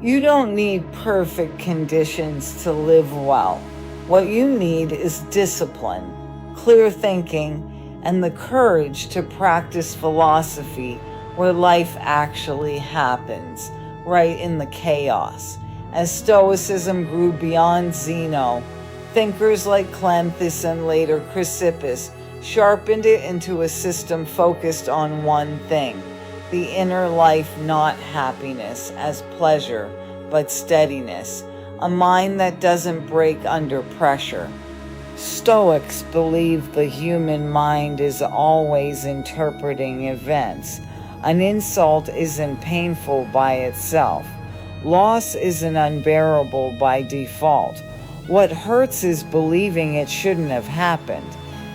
You don't need perfect conditions to live well. What you need is discipline, clear thinking, and the courage to practice philosophy where life actually happens, right in the chaos. As Stoicism grew beyond Zeno, thinkers like Cleanthes and later Chrysippus sharpened it into a system focused on one thing, the inner life, not happiness as pleasure, but steadiness, a mind that doesn't break under pressure. Stoics believe the human mind is always interpreting events. An insult isn't painful by itself. Loss isn't unbearable by default. What hurts is believing it shouldn't have happened.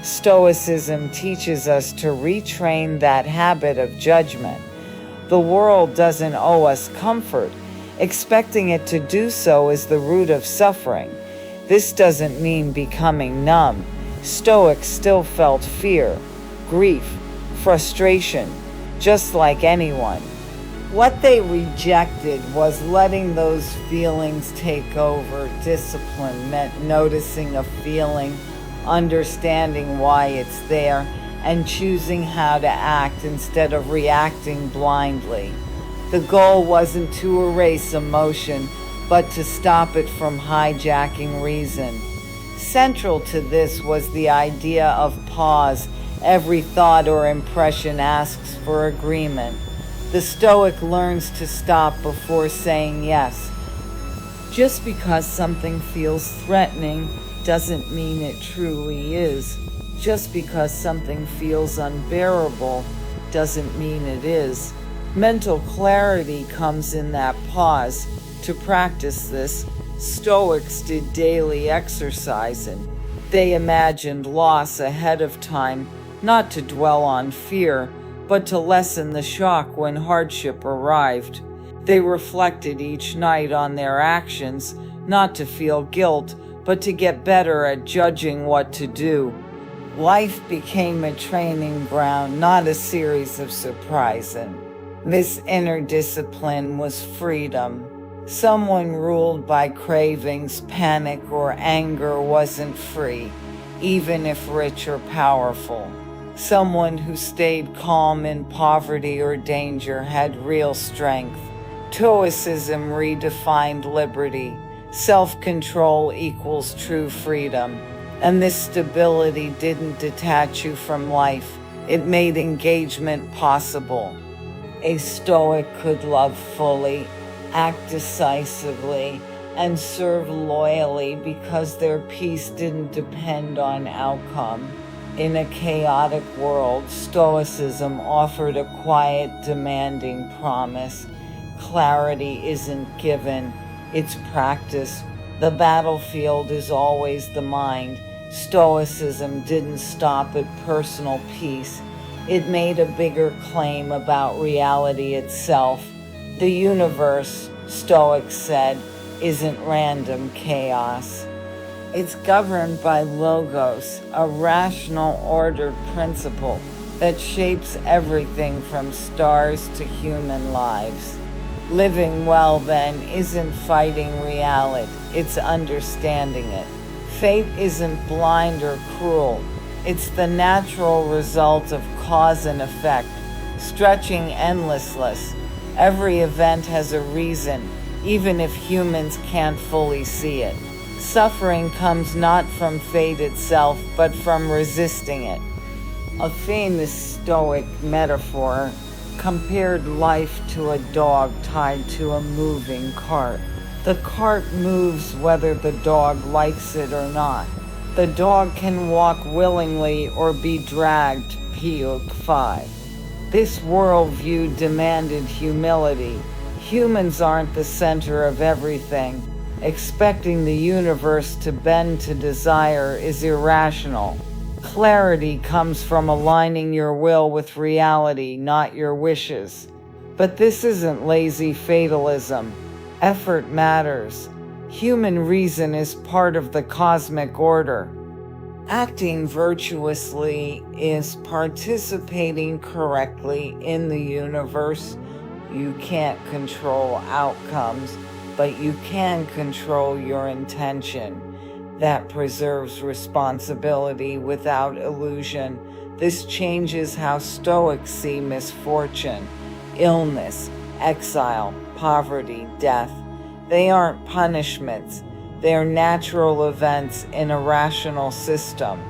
Stoicism teaches us to retrain that habit of judgment. The world doesn't owe us comfort. Expecting it to do so is the root of suffering. This doesn't mean becoming numb. Stoics still felt fear, grief, frustration, just like anyone. What they rejected was letting those feelings take over. Discipline meant noticing a feeling, understanding why it's there, and choosing how to act instead of reacting blindly. The goal wasn't to erase emotion, but to stop it from hijacking reason. Central to this was the idea of pause. Every thought or impression asks for agreement. The Stoic learns to stop before saying yes. Just because something feels threatening doesn't mean it truly is. Just because something feels unbearable doesn't mean it is. Mental clarity comes in that pause. To practice this, Stoics did daily exercising. They imagined loss ahead of time, not to dwell on fear, but to lessen the shock when hardship arrived. They reflected each night on their actions, not to feel guilt, but to get better at judging what to do. Life became a training ground, not a series of surprises. This inner discipline was freedom. Someone ruled by cravings, panic, or anger wasn't free, even if rich or powerful. Someone who stayed calm in poverty or danger had real strength. Stoicism redefined liberty. Self-control equals true freedom. And this stability didn't detach you from life. It made engagement possible. A Stoic could love fully, act decisively, and serve loyally because their peace didn't depend on outcome. In a chaotic world, Stoicism offered a quiet, demanding promise. Clarity isn't given, it's practiced. The battlefield is always the mind. Stoicism didn't stop at personal peace. It made a bigger claim about reality itself. The universe, Stoics said, isn't random chaos. It's governed by logos, a rational ordered principle that shapes everything from stars to human lives. Living well, then, isn't fighting reality, it's understanding it. Fate isn't blind or cruel. It's the natural result of cause and effect, stretching endlessly. Every event has a reason, even if humans can't fully see it. Suffering comes not from fate itself, but from resisting it. A famous Stoic metaphor compared life to a dog tied to a moving cart. The cart moves whether the dog likes it or not. The dog can walk willingly or be dragged, Puke 5. This worldview demanded humility. Humans aren't the center of everything. Expecting the universe to bend to desire is irrational. Clarity comes from aligning your will with reality, not your wishes. But this isn't lazy fatalism. Effort matters. Human reason is part of the cosmic order. Acting virtuously is participating correctly in the universe. You can't control outcomes, but you can control your intention. That preserves responsibility without illusion. This changes how Stoics see misfortune, illness, exile, poverty, death. They aren't punishments. They're natural events in a rational system.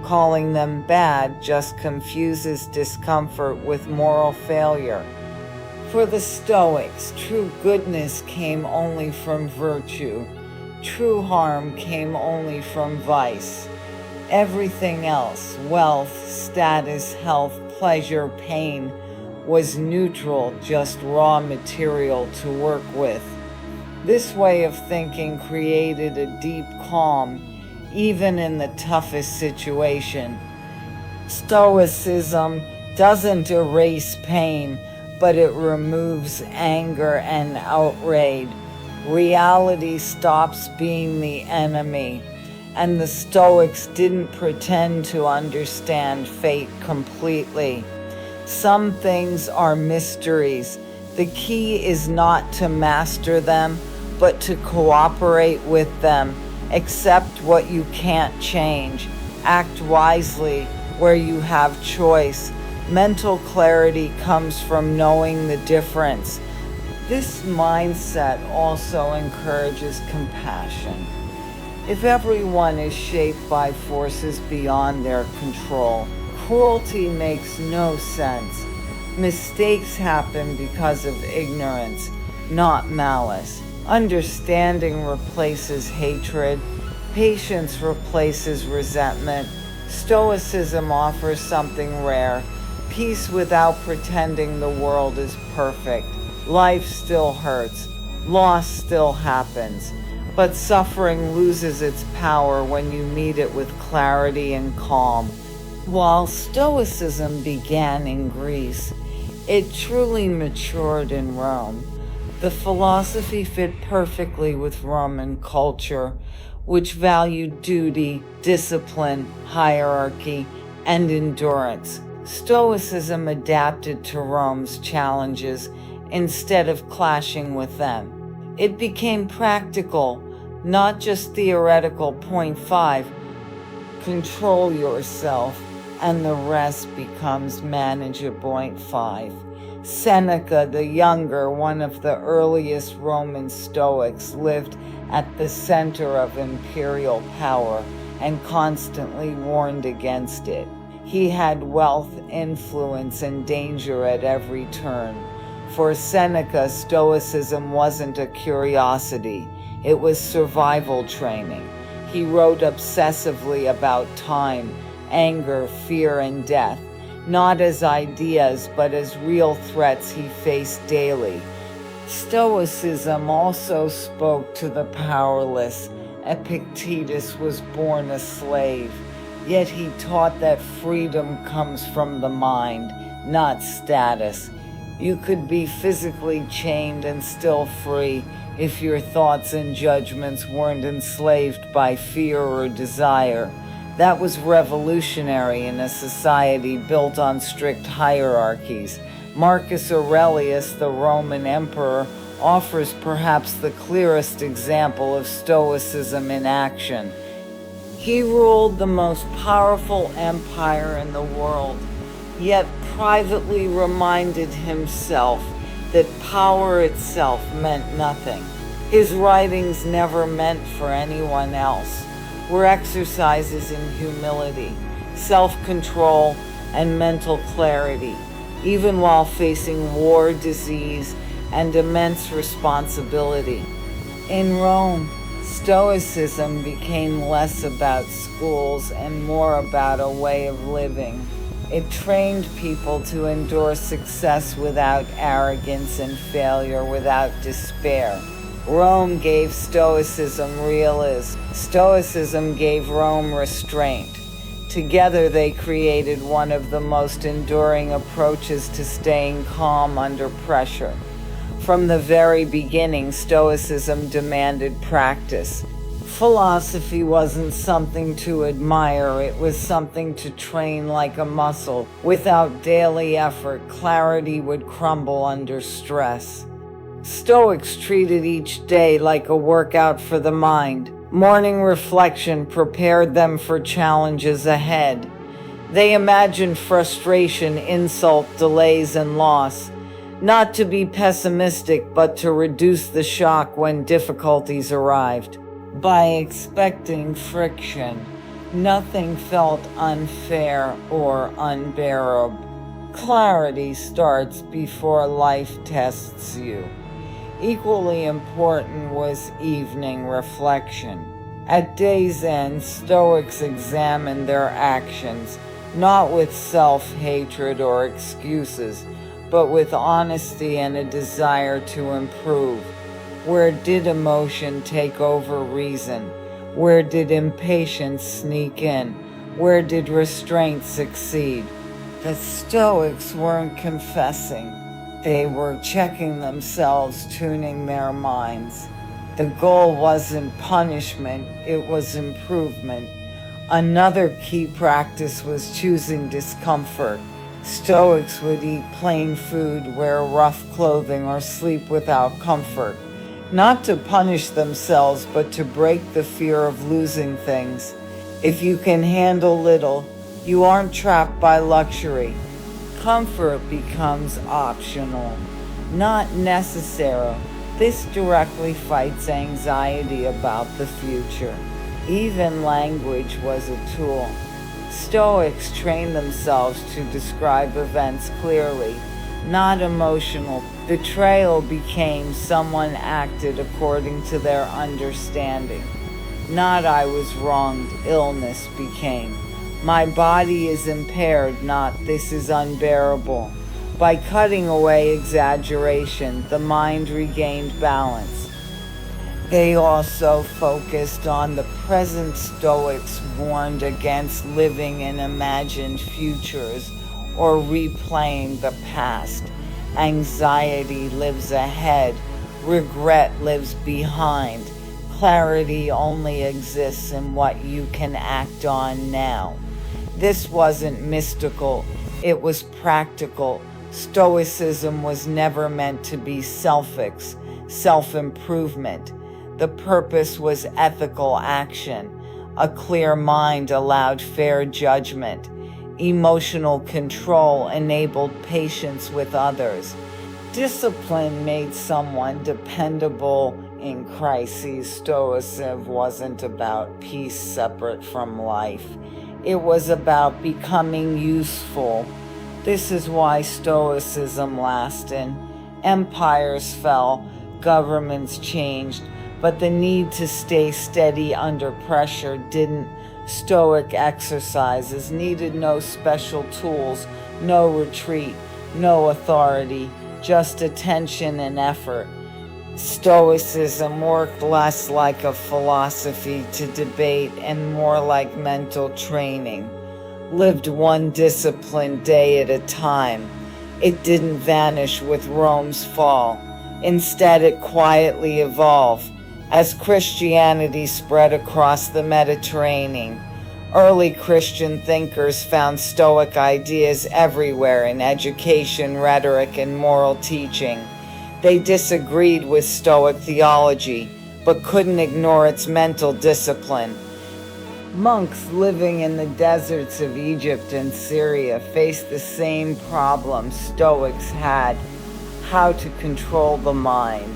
Calling them bad just confuses discomfort with moral failure. For the Stoics, true goodness came only from virtue. True harm came only from vice. Everything else, wealth, status, health, pleasure, pain, was neutral, just raw material to work with. This way of thinking created a deep calm, even in the toughest situation. Stoicism doesn't erase pain, but it removes anger and outrage. Reality stops being the enemy, and the Stoics didn't pretend to understand fate completely. Some things are mysteries. The key is not to master them, but to cooperate with them. Accept what you can't change. Act wisely where you have choice. Mental clarity comes from knowing the difference. This mindset also encourages compassion. If everyone is shaped by forces beyond their control, Cruelty makes no sense. Mistakes happen because of ignorance, not malice. Understanding replaces hatred. Patience replaces resentment. Stoicism offers something rare. Peace without pretending the world is perfect. Life still hurts. Loss still happens. But suffering loses its power when you meet it with clarity and calm. While Stoicism began in Greece, it truly matured in Rome. The philosophy fit perfectly with Roman culture, which valued duty, discipline, hierarchy, and endurance. Stoicism adapted to Rome's challenges instead of clashing with them. It became practical, not just theoretical. Point 5. Control yourself, and the rest becomes manageable. Point 5. Seneca the Younger, one of the earliest Roman Stoics, lived at the center of imperial power and constantly warned against it. He had wealth, influence, and danger at every turn. For Seneca, Stoicism wasn't a curiosity, it was survival training. He wrote obsessively about time, anger, fear, and death, not as ideas but as real threats he faced daily. Stoicism also spoke to the powerless. Epictetus was born a slave, yet he taught that freedom comes from the mind, not status. You could be physically chained and still free if your thoughts and judgments weren't enslaved by fear or desire. That was revolutionary in a society built on strict hierarchies. Marcus Aurelius, the Roman emperor, offers perhaps the clearest example of Stoicism in action. He ruled the most powerful empire in the world, yet privately reminded himself that power itself meant nothing. His writings never meant for anyone else, were exercises in humility, self-control, and mental clarity, even while facing war, disease, and immense responsibility. In Rome, Stoicism became less about schools and more about a way of living. It trained people to endure success without arrogance and failure without despair. Rome gave Stoicism realism. Stoicism gave Rome restraint. Together they created one of the most enduring approaches to staying calm under pressure. From the very beginning, Stoicism demanded practice. Philosophy wasn't something to admire, it was something to train like a muscle. Without daily effort, clarity would crumble under stress. Stoics treated each day like a workout for the mind. Morning reflection prepared them for challenges ahead. They imagined frustration, insult, delays, and loss, not to be pessimistic, but to reduce the shock when difficulties arrived. By expecting friction, nothing felt unfair or unbearable. Clarity starts before life tests you. Equally important was evening reflection. At day's end, Stoics examined their actions, not with self-hatred or excuses, but with honesty and a desire to improve. Where did emotion take over reason? Where did impatience sneak in? Where did restraint succeed? The Stoics weren't confessing. They were checking themselves, tuning their minds. The goal wasn't punishment, it was improvement. Another key practice was choosing discomfort. Stoics would eat plain food, wear rough clothing, or sleep without comfort. Not to punish themselves, but to break the fear of losing things. If you can handle little, you aren't trapped by luxury. Comfort becomes optional, not necessary. This directly fights anxiety about the future. Even language was a tool. Stoics trained themselves to describe events clearly, not emotional. Betrayal became someone acted according to their understanding. Not I was wronged, illness became. My body is impaired, not this is unbearable. By cutting away exaggeration, the mind regained balance. They also focused on the present. Stoics warned against living in imagined futures or replaying the past. Anxiety lives ahead, regret lives behind. Clarity only exists in what you can act on now. This wasn't mystical, it was practical. Stoicism was never meant to be selfish, self-improvement. The purpose was ethical action. A clear mind allowed fair judgment. Emotional control enabled patience with others. Discipline made someone dependable in crises. Stoicism wasn't about peace separate from life. It was about becoming useful. This is why Stoicism lasted. Empires fell, governments changed, but the need to stay steady under pressure didn't. Stoic exercises needed no special tools, no retreat, no authority, just attention and effort. Stoicism worked less like a philosophy to debate and more like mental training. Lived one disciplined day at a time. It didn't vanish with Rome's fall. Instead, it quietly evolved as Christianity spread across the Mediterranean. Early Christian thinkers found Stoic ideas everywhere in education, rhetoric, and moral teaching. They disagreed with Stoic theology, but couldn't ignore its mental discipline. Monks living in the deserts of Egypt and Syria faced the same problems Stoics had: how to control the mind.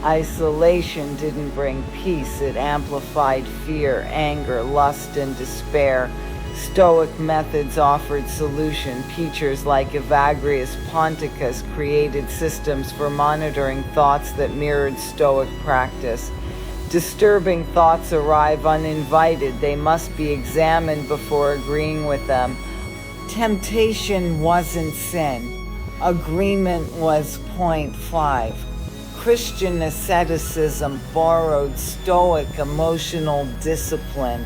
Isolation didn't bring peace, it amplified fear, anger, lust, and despair. Stoic methods offered solution. Teachers like Evagrius Ponticus created systems for monitoring thoughts that mirrored Stoic practice. Disturbing thoughts arrive uninvited. They must be examined before agreeing with them. Temptation wasn't sin. Agreement was point 5. Christian asceticism borrowed Stoic emotional discipline,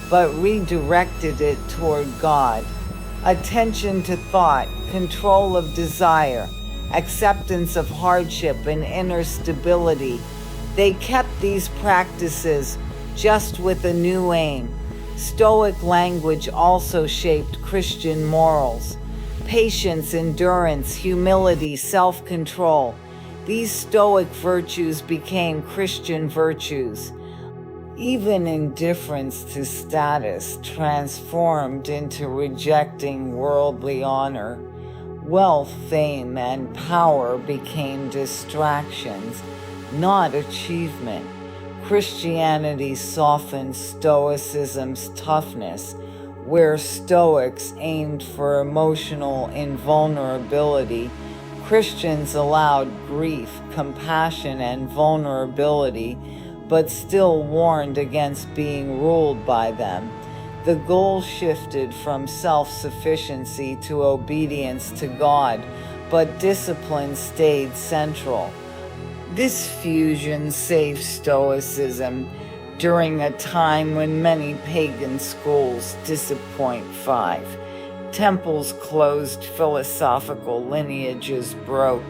but redirected it toward God. Attention to thought, control of desire, acceptance of hardship, and inner stability. They kept these practices just with a new aim. Stoic language also shaped Christian morals: patience, endurance, humility, self-control. These Stoic virtues became Christian virtues. Even indifference to status transformed into rejecting worldly honor. Wealth, fame, and power became distractions, not achievement. Christianity softened Stoicism's toughness. Where Stoics aimed for emotional invulnerability, Christians allowed grief, compassion, and vulnerability, but still warned against being ruled by them. The goal shifted from self-sufficiency to obedience to God, but discipline stayed central. This fusion saved Stoicism during a time when many pagan schools disappoint. 5. Temples closed, philosophical lineages broke,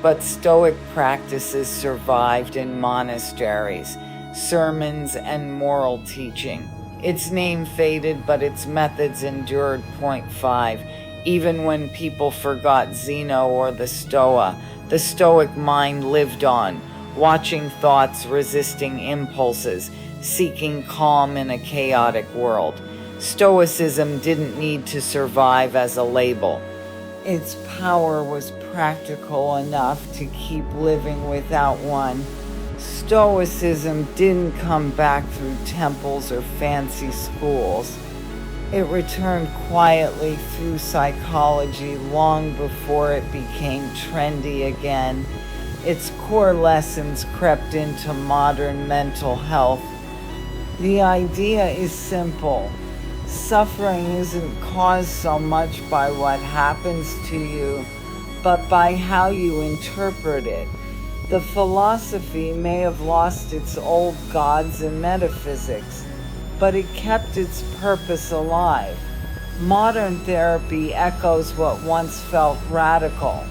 but Stoic practices survived in monasteries, sermons, and moral teaching. Its name faded, but its methods endured. Point 5. Even when people forgot Zeno or the Stoa, the Stoic mind lived on, watching thoughts, resisting impulses, seeking calm in a chaotic world. Stoicism didn't need to survive as a label. Its power was practical enough to keep living without one. Stoicism didn't come back through temples or fancy schools. It returned quietly through psychology long before it became trendy again. Its core lessons crept into modern mental health. The idea is simple. Suffering isn't caused so much by what happens to you, but by how you interpret it. The philosophy may have lost its old gods and metaphysics, but it kept its purpose alive. Modern therapy echoes what once felt radical.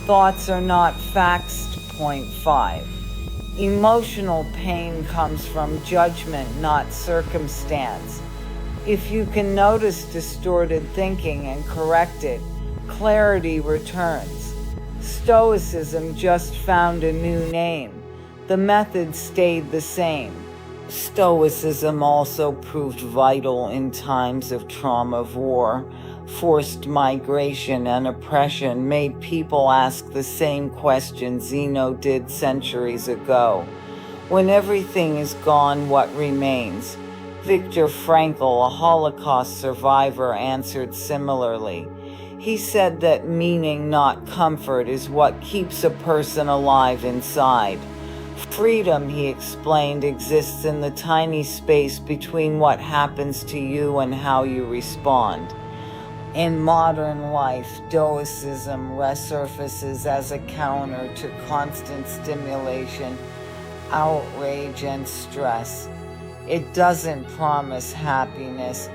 Thoughts are not facts. Point 5. Emotional pain comes from judgment, not circumstance. If you can notice distorted thinking and correct it, clarity returns. Stoicism just found a new name. The method stayed the same. Stoicism also proved vital in times of trauma of war. Forced migration and oppression made people ask the same question Zeno did centuries ago. When everything is gone, what remains? Viktor Frankl, a Holocaust survivor, answered similarly. He said that meaning, not comfort, is what keeps a person alive inside. Freedom, he explained, exists in the tiny space between what happens to you and how you respond. In modern life, Stoicism resurfaces as a counter to constant stimulation, outrage, and stress. It doesn't promise happiness,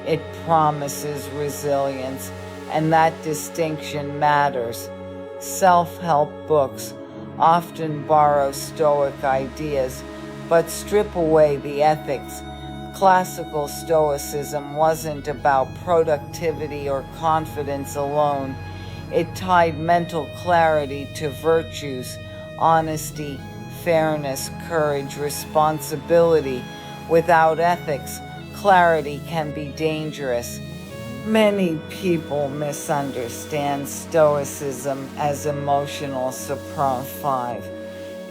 it promises resilience, and that distinction matters. Self-help books often borrow Stoic ideas, but strip away the ethics. Classical Stoicism wasn't about productivity or confidence alone. It tied mental clarity to virtues, honesty, fairness, courage, responsibility. Without ethics, clarity can be dangerous. Many people misunderstand Stoicism as emotional suppress 5.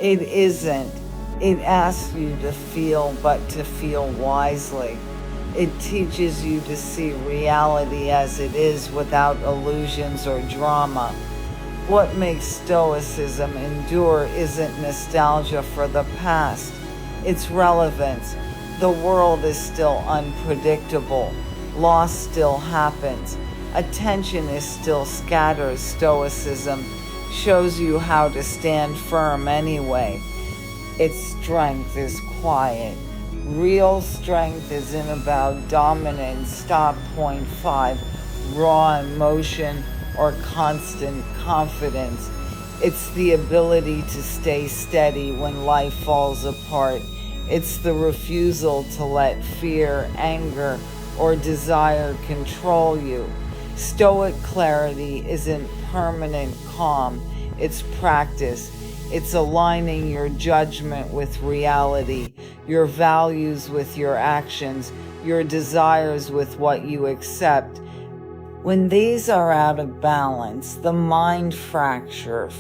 It isn't. It asks you to feel, but to feel wisely. It teaches you to see reality as it is without illusions or drama. What makes Stoicism endure isn't nostalgia for the past. It's relevance. The world is still unpredictable. Loss still happens. Attention is still scattered. Stoicism shows you how to stand firm anyway. Its strength is quiet. Real strength isn't about dominance. Stop. Point 5. Raw emotion or constant confidence. It's the ability to stay steady when life falls apart. It's the refusal to let fear, anger, or desire control you. Stoic clarity isn't permanent calm. It's practice. It's aligning your judgment with reality, your values with your actions, your desires with what you accept. When these are out of balance, the mind fractures.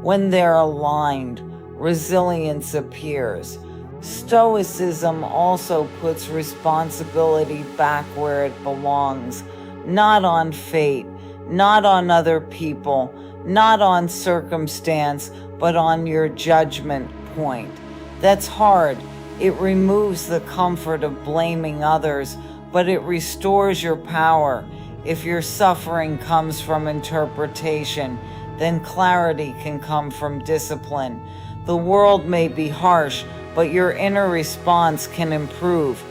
When they're aligned, resilience appears. Stoicism also puts responsibility back where it belongs, not on fate, not on other people, not on circumstance, but on your judgment point. That's hard. It removes the comfort of blaming others, but it restores your power. If your suffering comes from interpretation, then clarity can come from discipline. The world may be harsh, but your inner response can improve.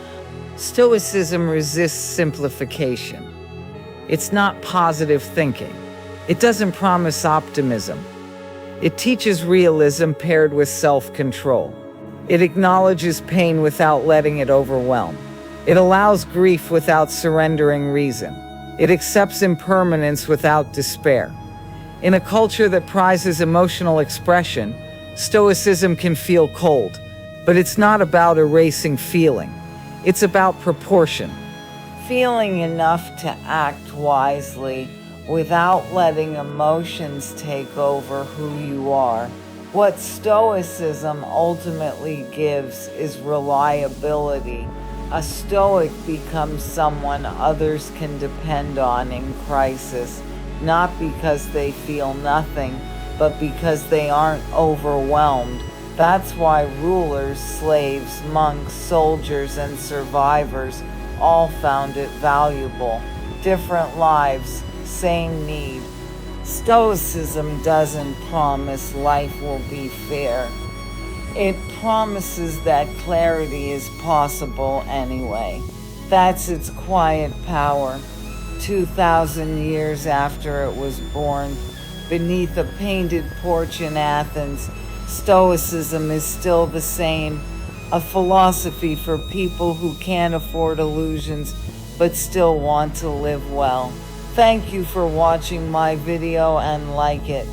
Stoicism resists simplification. It's not positive thinking. It doesn't promise optimism. It teaches realism paired with self-control. It acknowledges pain without letting it overwhelm. It allows grief without surrendering reason. It accepts impermanence without despair. In a culture that prizes emotional expression, Stoicism can feel cold, but it's not about erasing feeling. It's about proportion. Feeling enough to act wisely without letting emotions take over who you are. What Stoicism ultimately gives is reliability. A Stoic becomes someone others can depend on in crisis, not because they feel nothing, but because they aren't overwhelmed. That's why rulers, slaves, monks, soldiers, and survivors all found it valuable. Different lives, same need. Stoicism doesn't promise life will be fair. It promises that clarity is possible anyway. That's its quiet power. 2,000 years after it was born, beneath a painted porch in Athens, Stoicism is still the same, a philosophy for people who can't afford illusions but still want to live well. Thank you for watching my video and like it.